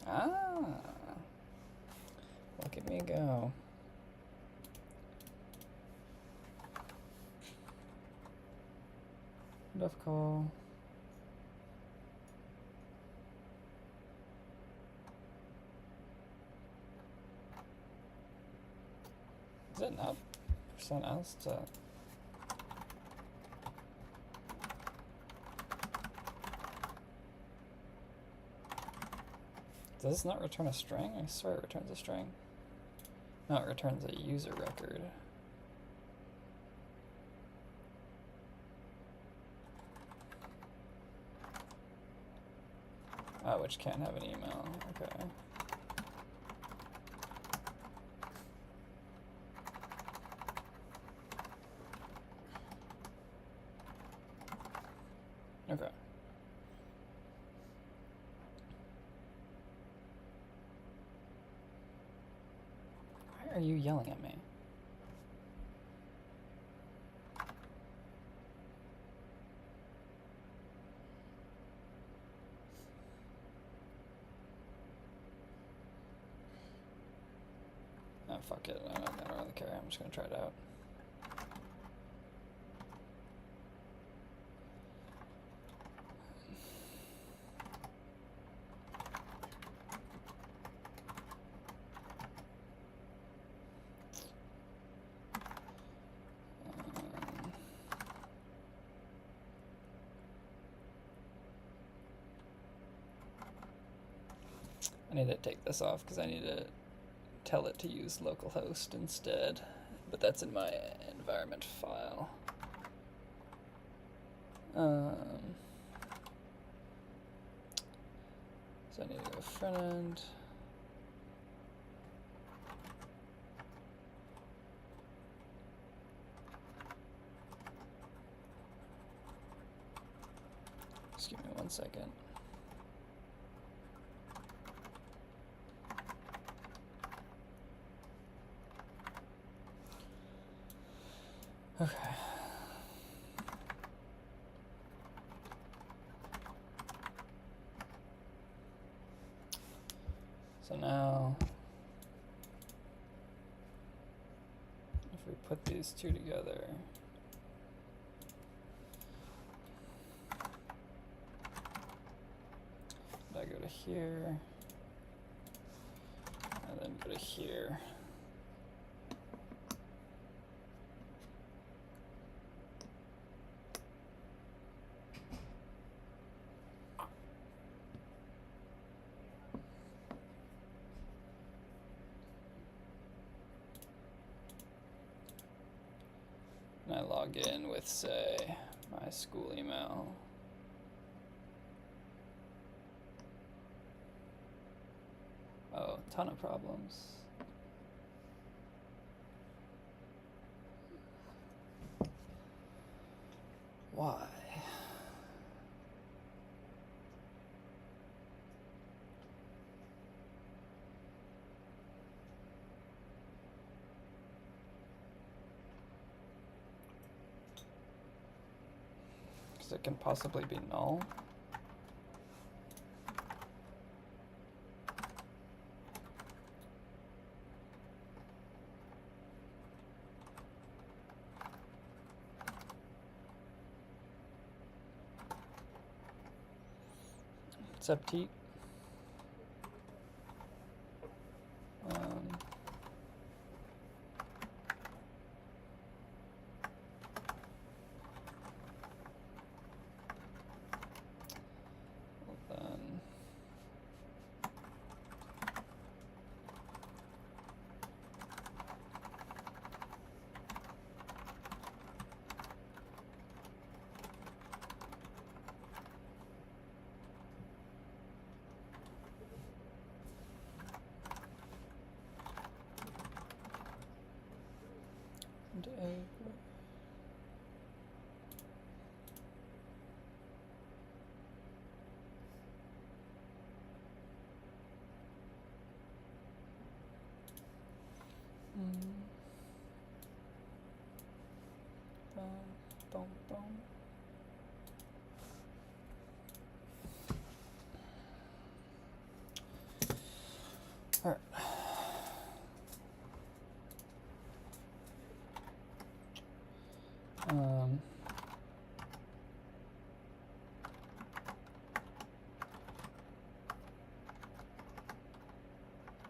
Ah, look at me go. Def call. Is it not %s to? Does this not return a string? I swear it returns a string. No, it returns a user record. Oh, which can't have an email. Okay. Okay. Why are you yelling at me? Oh, fuck it. I don't really care. I'm just gonna try it out. I need to take this off because I need to tell it to use localhost instead, but that's in my environment file. So I need to go front end. Just give me 1 second. Okay. So now, if we put these two together, I go to here, and then go to here. And I log in with, say, my school email. Oh, ton of problems. Why? Because it can possibly be null. What's up, Teat? Alright.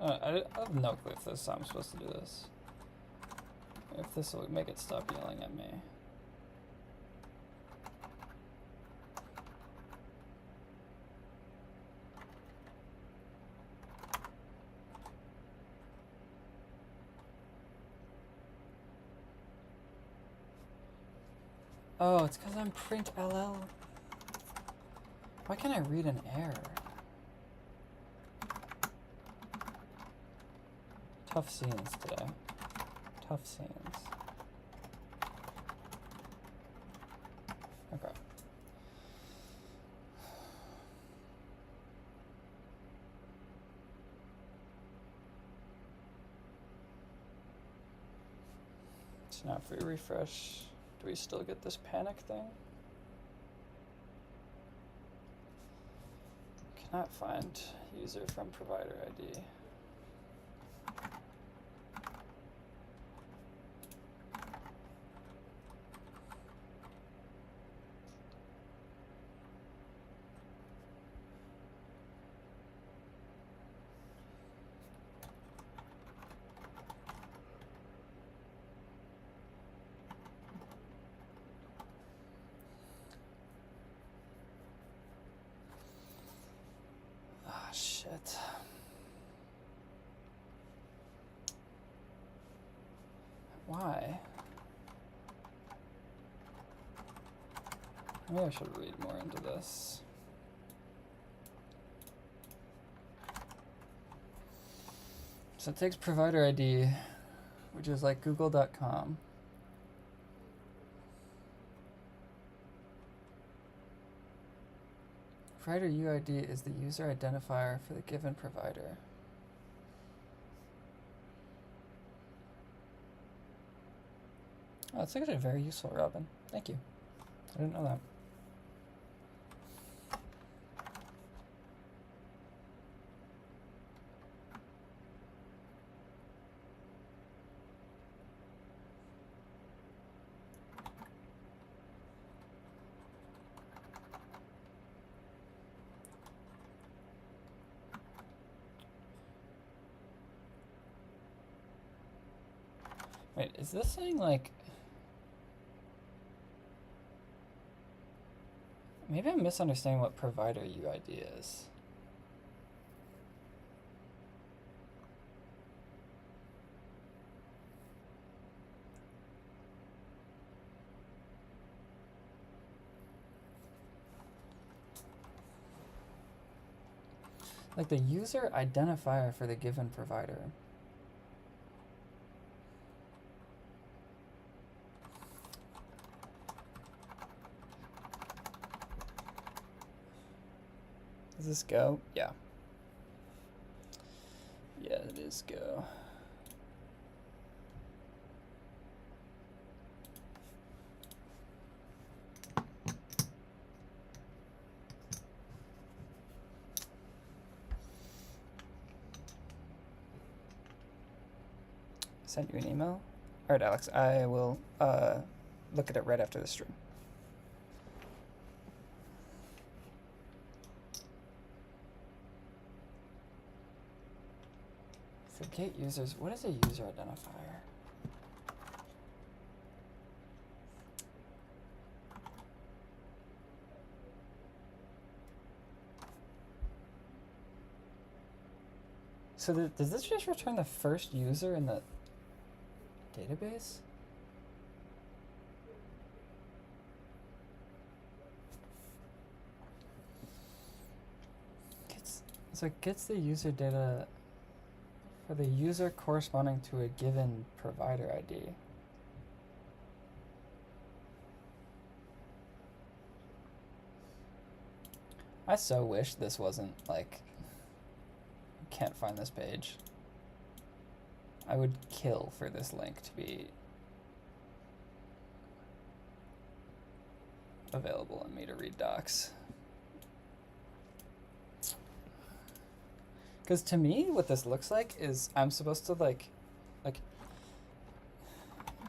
I have no clue if this I'm supposed to do this. If this will make it stop yelling at me. Oh, it's because I'm print LL. Why can't I read an error? Tough scenes today. Tough scenes. Okay. So now if we refresh, do we still get this panic thing? Cannot find user from provider ID. Shit. Why? Maybe I should read more into this. So it takes provider ID, which is like google.com. Provider UID is the user identifier for the given provider. Oh, that's actually very useful, Robin. Thank you. I didn't know that. Wait, is this saying like... Maybe I'm misunderstanding what provider UID is. Like the user identifier for the given provider. Does this go? Yeah. Yeah, it is go. Send you an email? All right, Alex, I will look at it right after the stream. Forget users. What is a user identifier? So does this just return the first user in the database? So it gets the user data for the user corresponding to a given provider ID. I so wish this wasn't like, can't find this page. I would kill for this link to be available and me to read docs. Because to me, what this looks like is I'm supposed to like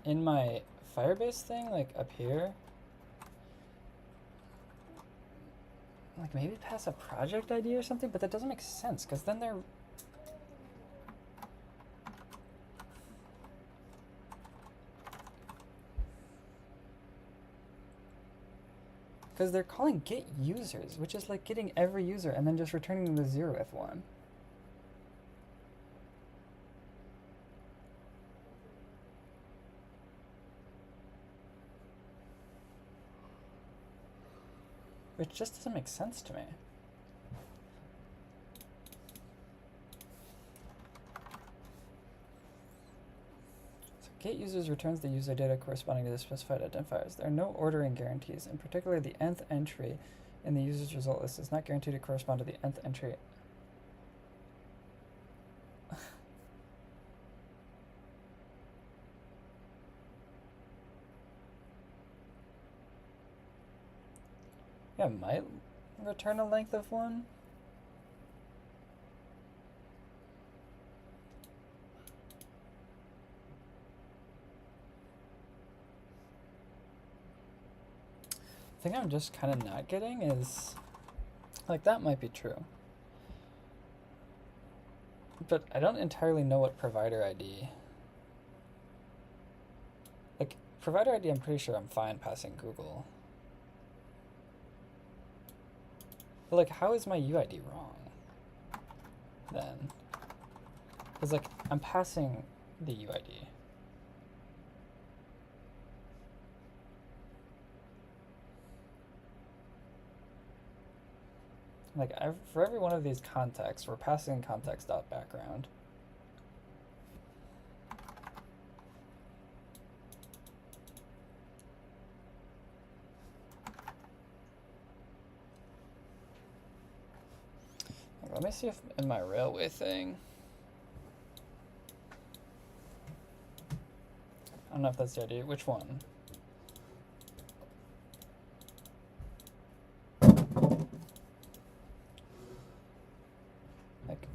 in my Firebase thing, like up here, like maybe pass a project ID or something, but that doesn't make sense because then they're calling get users, which is like getting every user and then just returning the 0th one. Which just doesn't make sense to me. So get users returns the user data corresponding to the specified identifiers. There are no ordering guarantees, and particularly the nth entry in the user's result list is not guaranteed to correspond to the nth entry. Yeah, might return a length of 1. The thing I'm just kind of not getting is, like, that might be true. But I don't entirely know what provider ID. Like, provider ID, I'm pretty sure I'm fine passing Google. But, like, how is my UID wrong then? Because, like, I'm passing the UID. Like, for every one of these contexts, we're passing context.background. Let me see if in my railway thing, I don't know if that's the idea. Which one? Like,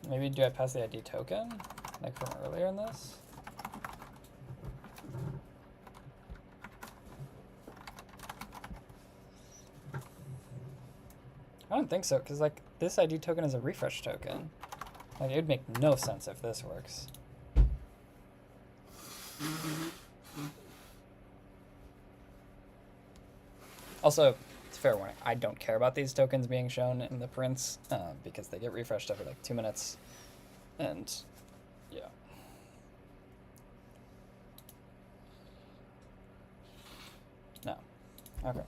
maybe do I pass the ID token, like from earlier in this? I don't think so, because like this ID token is a refresh token. Like it would make no sense if this works. Also, it's fair warning, I don't care about these tokens being shown in the prints because they get refreshed every like 2 minutes. And yeah. No. Okay.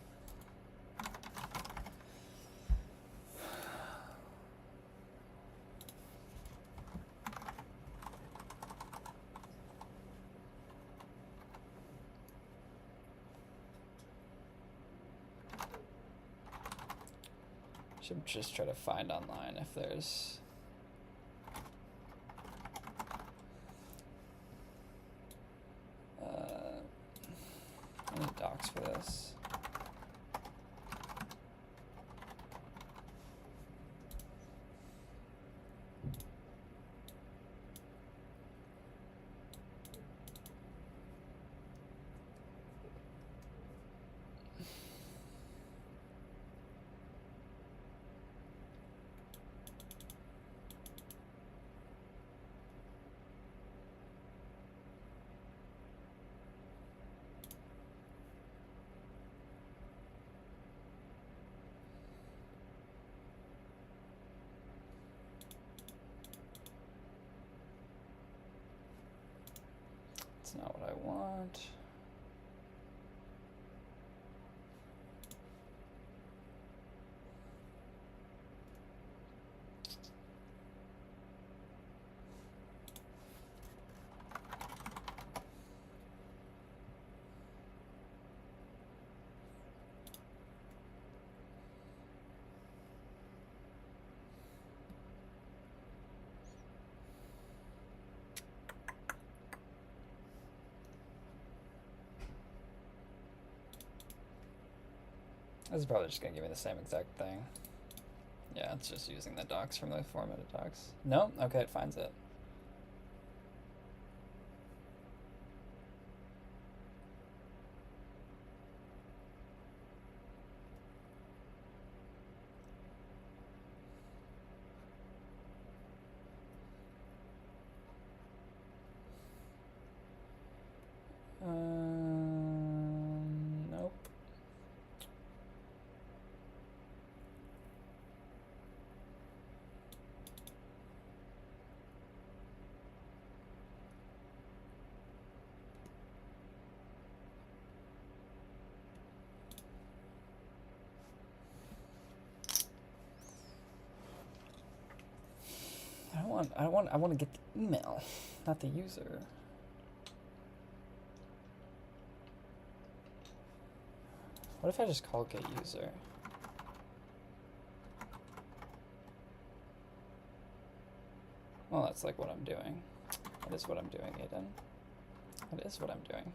Should just try to find online if there's any docs for this. That's not what I want. This is probably just gonna give me the same exact thing. Yeah, it's just using the docs from the formatted docs. No? Okay, it finds it. Nope. I want to get the email, not the user. What if I just call get user? Well, that's like what I'm doing. That is what I'm doing, Aiden. That is what I'm doing.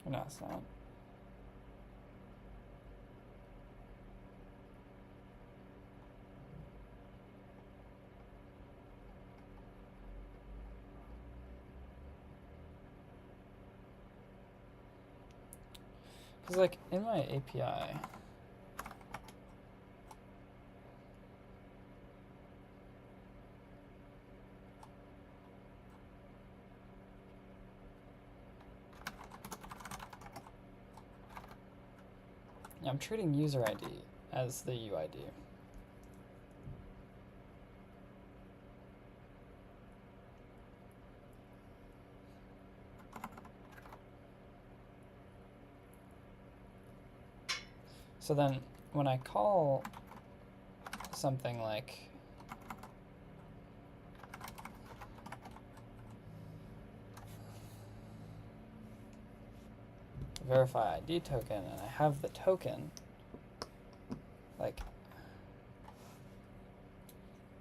No, it's not. Because like in my API, I'm treating user ID as the UID. So then when I call something like verify ID token and I have the token, like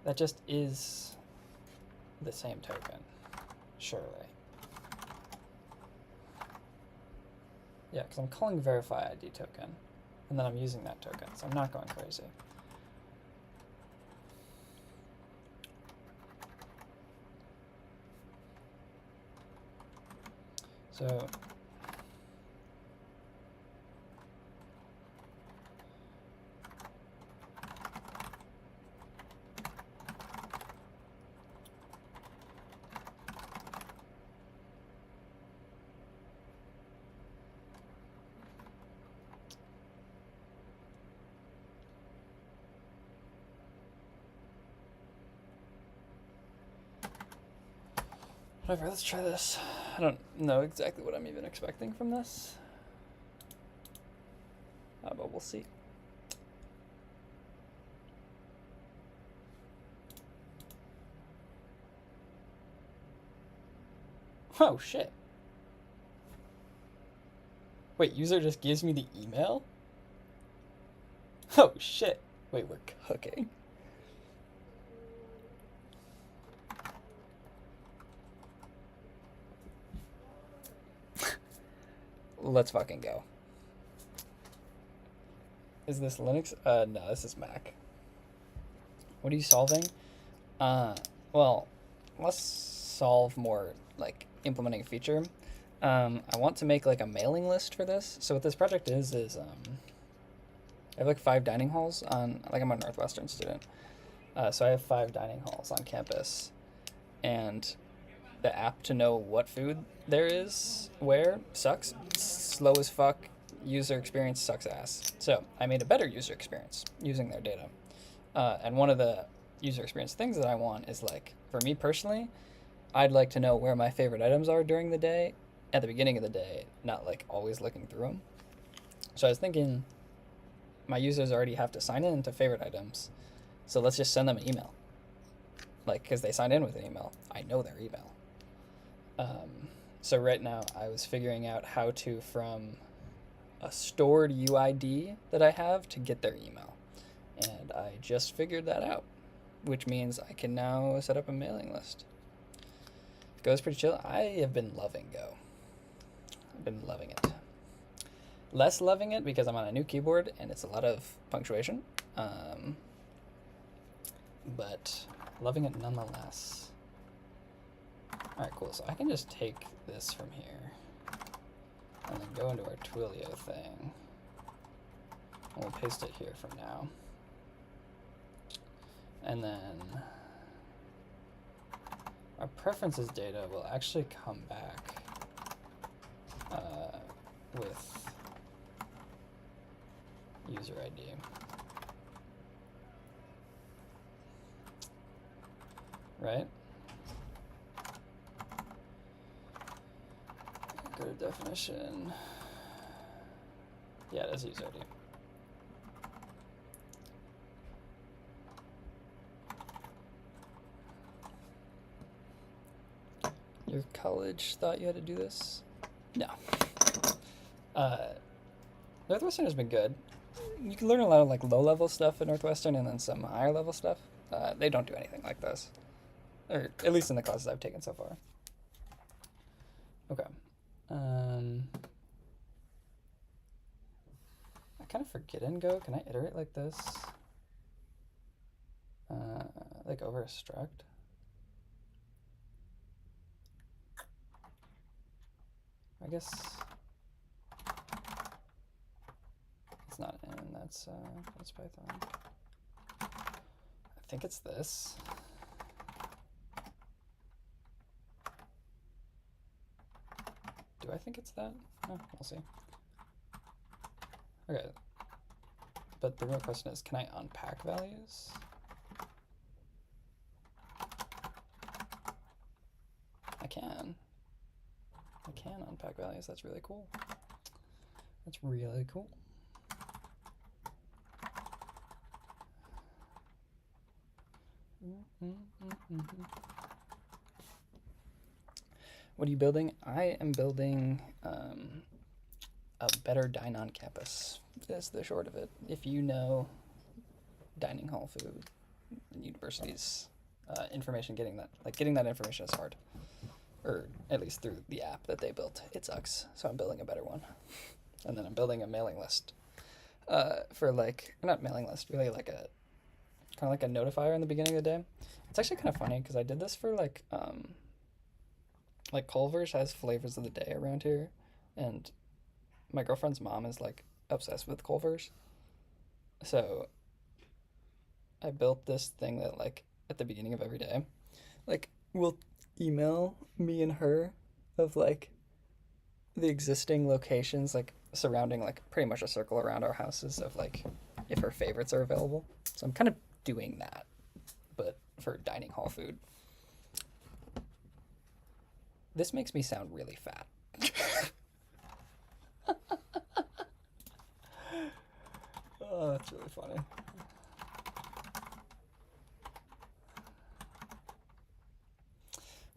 that just is the same token, surely. Yeah, because I'm calling verify ID token and then I'm using that token, so I'm not going crazy. So whatever, let's try this. I don't know exactly what I'm even expecting from this, but we'll see. Oh, shit. Wait, user just gives me the email? Oh, shit. Wait, we're cooking. Let's fucking go. Is this Linux? No, this is Mac. What are you solving? Well, let's solve more, like, implementing a feature. I want to make, like, a mailing list for this. So what this project is I have, like, 5 dining halls on, like, I'm a Northwestern student. So I have 5 dining halls on campus. And the app to know what food there is where sucks. Slow as fuck. User experience sucks ass. So I made a better user experience using their data. And one of the user experience things that I want is, like, for me personally, I'd like to know where my favorite items are during the day, at the beginning of the day, not like always looking through them. So I was thinking my users already have to sign in to favorite items. So let's just send them an email. Like, because they signed in with an email. I know their email. So right now I was figuring out how to, from a stored UID that I have, to get their email. And I just figured that out, which means I can now set up a mailing list. Go's pretty chill. I have been loving Go. I've been loving it. Less loving it because I'm on a new keyboard and it's a lot of punctuation. But loving it nonetheless. Alright, cool. So I can just take this from here and then go into our Twilio thing. And we'll paste it here from now. And then our preferences data will actually come back with user ID. Right? Go to definition. Yeah, that's user ID. Your college thought you had to do this? No. Northwestern has been good. You can learn a lot of like low-level stuff at Northwestern and then some higher-level stuff. They don't do anything like this. Or at least in the classes I've taken so far. Okay. I kind of forget in Go. Can I iterate like this? Like over a struct? I guess it's not in, that's Python. I think it's this. Do I think it's that? No, we'll see. Okay. But the real question is, can I unpack values? I can. I can unpack values. That's really cool. That's really cool. What are you building? I am building a better dine on campus. That's the short of it. If you know dining hall food and universities information, getting that information is hard. Or at least through the app that they built. It sucks. So I'm building a better one. And then I'm building a mailing list for like, not mailing list, really like a, kind of like a notifier in the beginning of the day. It's actually kind of funny because I did this for like Culver's has flavors of the day around here. And my girlfriend's mom is like obsessed with Culver's. So I built this thing that like at the beginning of every day, like we'll email me and her of like the existing locations like surrounding like pretty much a circle around our houses of like if her favorites are available. So I'm kind of doing that, but for dining hall food. This makes me sound really fat. Oh, that's really funny.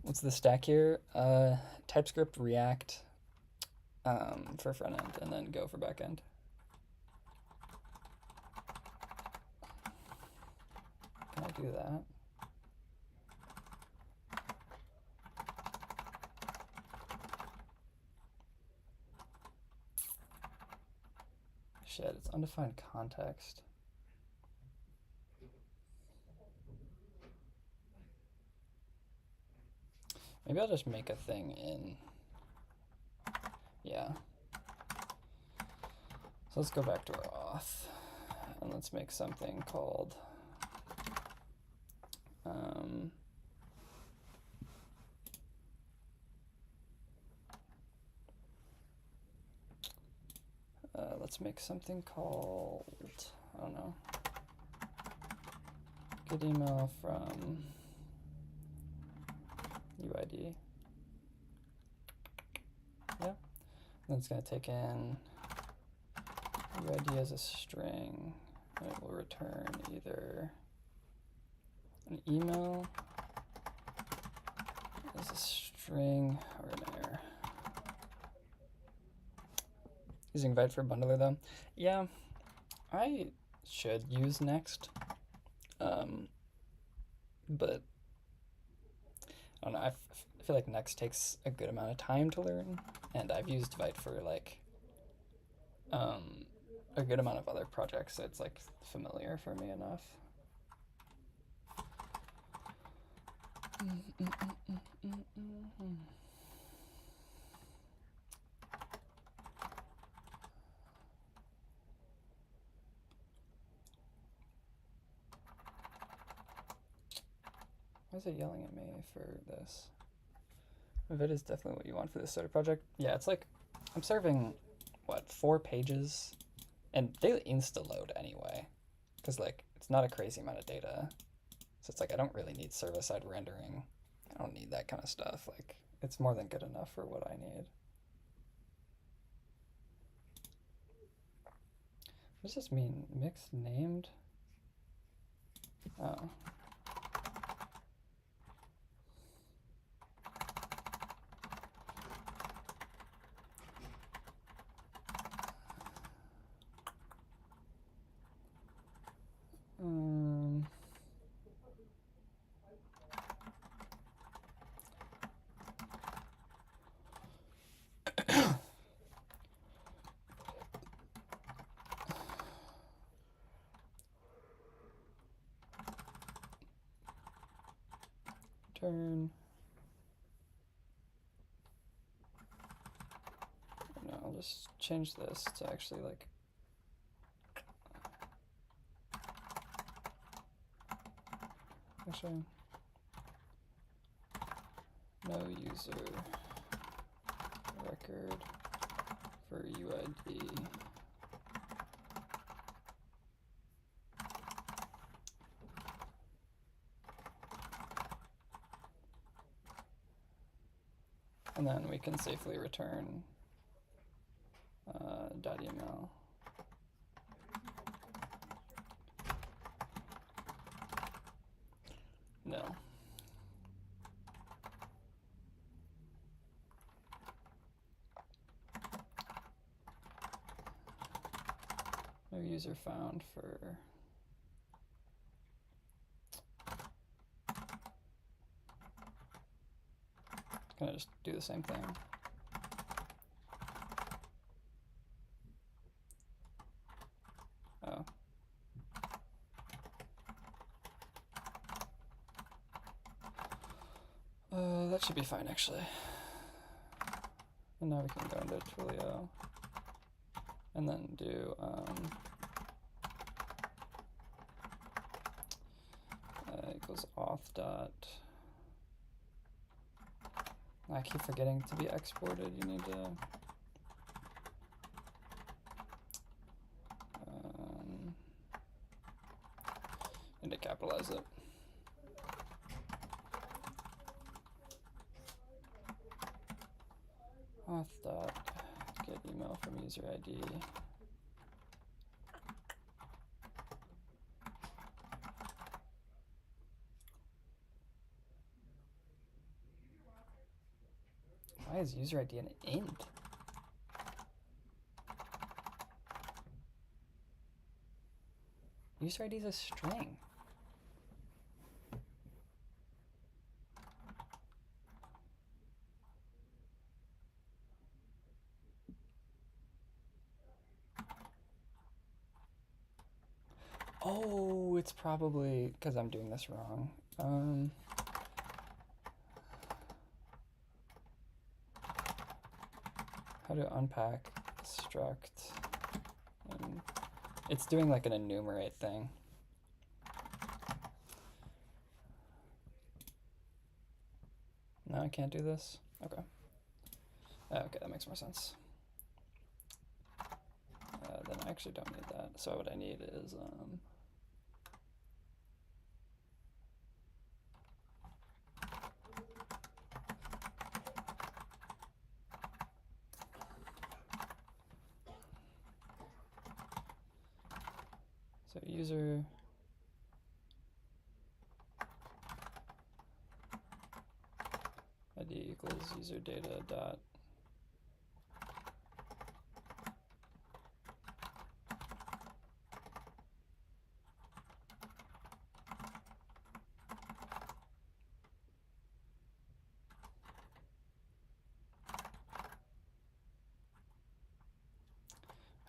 What's the stack here? TypeScript, React for front end, and then Go for back end. Can I do that? Shit, it's undefined context. Maybe I'll just make a thing in, yeah. So let's go back to our auth and let's make something called let's make something called, I don't know, get email from UID. Yeah. Then it's going to take in UID as a string, and it will return either an email as a string or an error. Using Vite for bundler though. Yeah, I should use next. But I don't know, I feel like Next takes a good amount of time to learn, and I've used Vite for like a good amount of other projects, so it's like familiar for me enough. Why is it yelling at me for this? If it is definitely what you want for this sort of project, yeah, it's like I'm serving what, 4 pages, and they insta-load anyway, because like it's not a crazy amount of data, so it's like I don't really need server-side rendering. I don't need that kind of stuff. Like it's more than good enough for what I need. What does this mean? Mixed named? Oh. Turn. No, I'll just change this to actually like actually no user record for UID. And then we can safely return .yml. No. No user found for can I just do the same thing? Oh. That should be fine actually. And now we can go into Twilio and then do equals auth dot. I keep forgetting to be exported. You need to capitalize it. Auth dot get email from user ID. Why is user ID an int? User ID is a string. Oh, it's probably because I'm doing this wrong. How to unpack struct. And it's doing like an enumerate thing. No, I can't do this? Okay. Okay, that makes more sense. Then I actually don't need that. So what I need is so user ID equals user data dot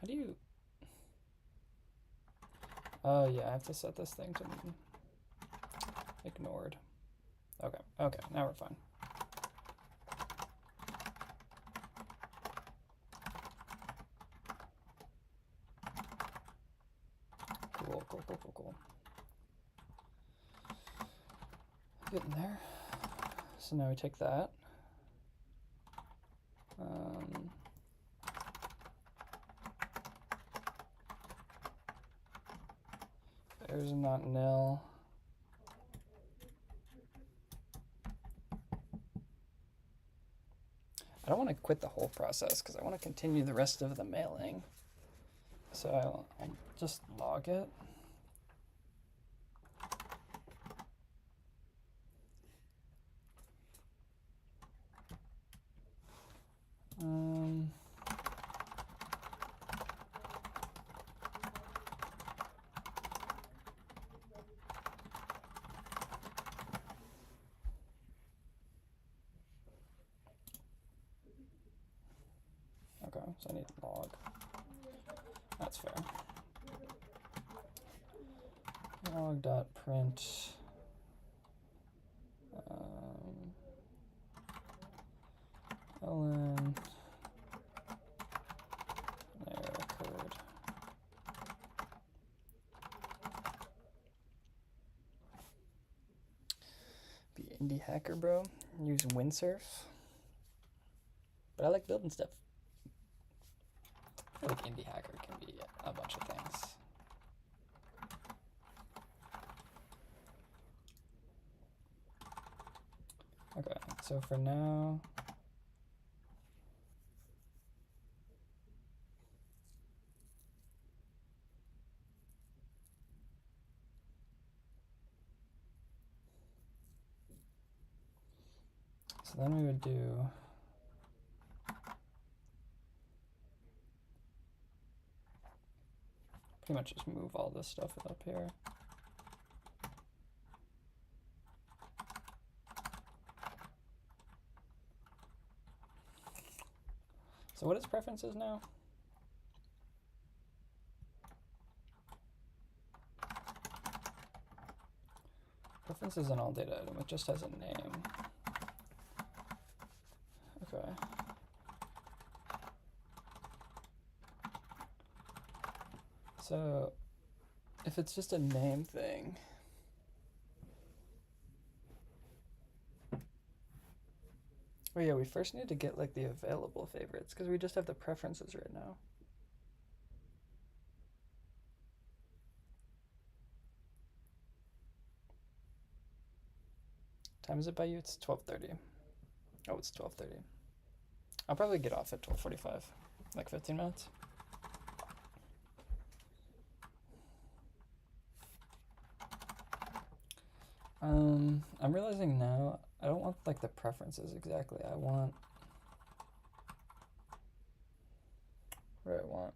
How do you... Oh yeah, I have to set this thing to ignored. Okay, okay, now we're fine. Cool, cool, cool, cool, cool. Getting there. So now we take that. There's not nil. I don't want to quit the whole process because I want to continue the rest of the mailing. So I'll just log it. Okay, so I need log. That's fair. Log.print. ln error occurred. Be indie hacker, bro. Use windsurf. But I like building stuff. I feel like indie hacker can be a bunch of things. Okay, so for now, so then we would do pretty much just move all this stuff up here. So what is preferences now? Preferences is an all data item. It just has a name. Okay. So if it's just a name thing, oh yeah, we first need to get like the available favorites because we just have the preferences right now. Time is it by you? It's 12:30. Oh, it's 12:30. I'll probably get off at 12:45, like 15 minutes. I'm realizing now I don't want like the preferences exactly. I want what do I want?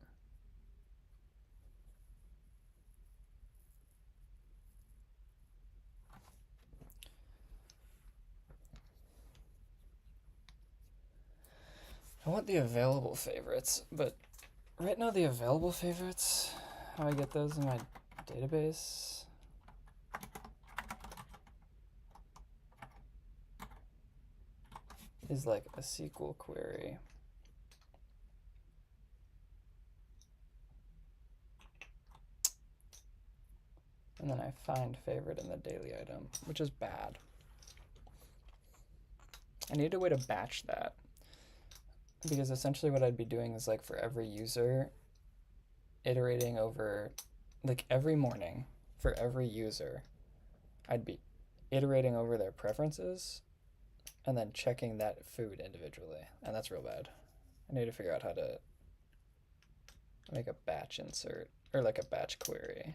I want the available favorites, but right now the available favorites, how I get those in my database, is like a SQL query. And then I find favorite in the daily item, which is bad. I need a way to batch that. Because essentially what I'd be doing is like for every user, iterating over, like every morning for every user, I'd be iterating over their preferences and then checking that food individually. And that's real bad. I need to figure out how to make a batch insert or like a batch query.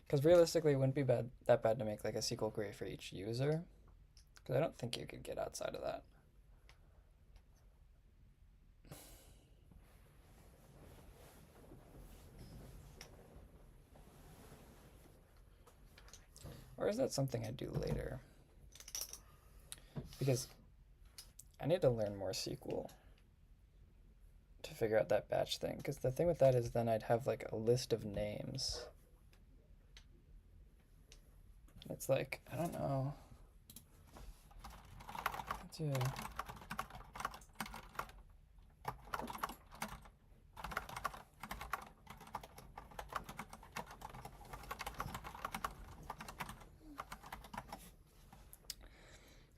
Because realistically, it wouldn't be that bad to make like a SQL query for each user. Because I don't think you could get outside of that. Or is that something I do later? Because I need to learn more SQL to figure out that batch thing. Because the thing with that is then I'd have like a list of names. It's like, I don't know. Yeah.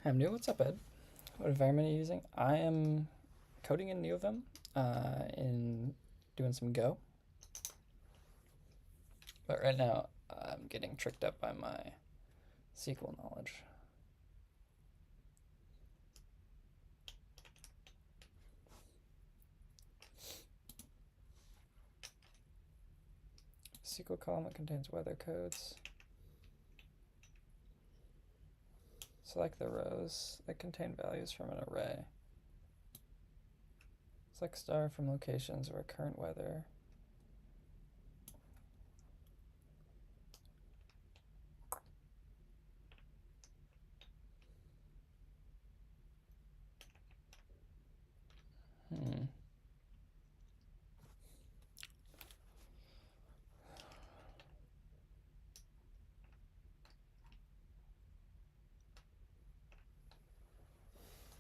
I'm new. What's up, Ed? What environment are you using? I am coding in U of M, in doing some Go. But right now, I'm getting tricked up by my SQL knowledge. SQL column that contains weather codes. Select the rows that contain values from an array. Select star from locations where current weather.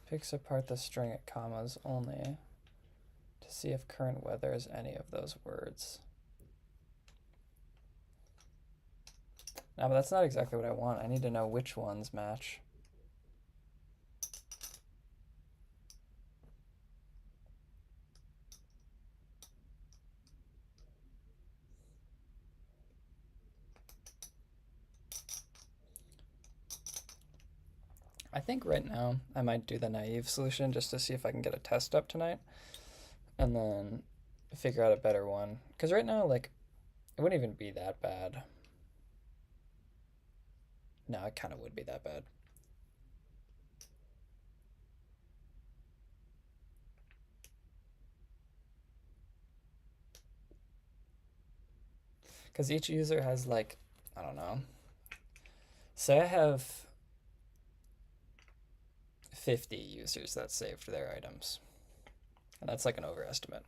Picks apart the string at commas only to see if current weather is any of those words. No, but that's not exactly what I want. I need to know which ones match. I think right now I might do the naive solution just to see if I can get a test up tonight and then figure out a better one. Because right now, like, it wouldn't even be that bad. No, it kind of would be that bad. Because each user has, like, I don't know. Say I have 50 users that saved their items. And that's like an overestimate.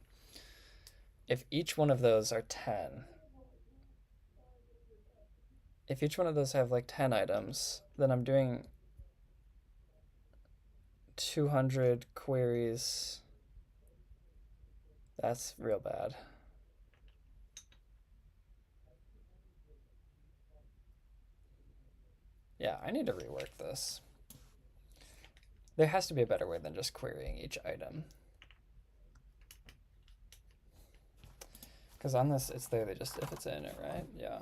If each one of those are 10, if each one of those have like 10 items, then I'm doing 200 queries. That's real bad. Yeah, I need to rework this. There has to be a better way than just querying each item. Because on this, it's literally just if it's in it, right? Yeah.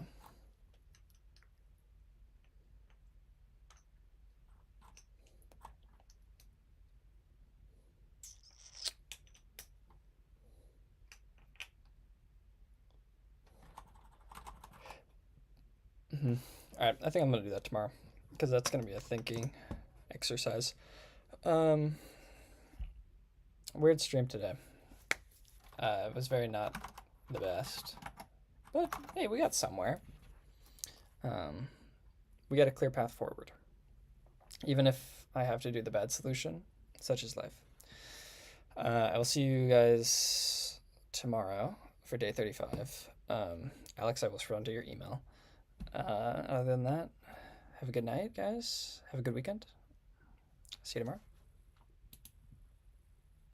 All right, I think I'm going to do that tomorrow because that's going to be a thinking exercise. Weird stream today. It was very not the best. But hey, we got somewhere. We got a clear path forward. Even if I have to do the bad solution, such is life. I will see you guys tomorrow for day 35. Alex, I will respond to your email. Other than that, have a good night, guys. Have a good weekend. See you tomorrow.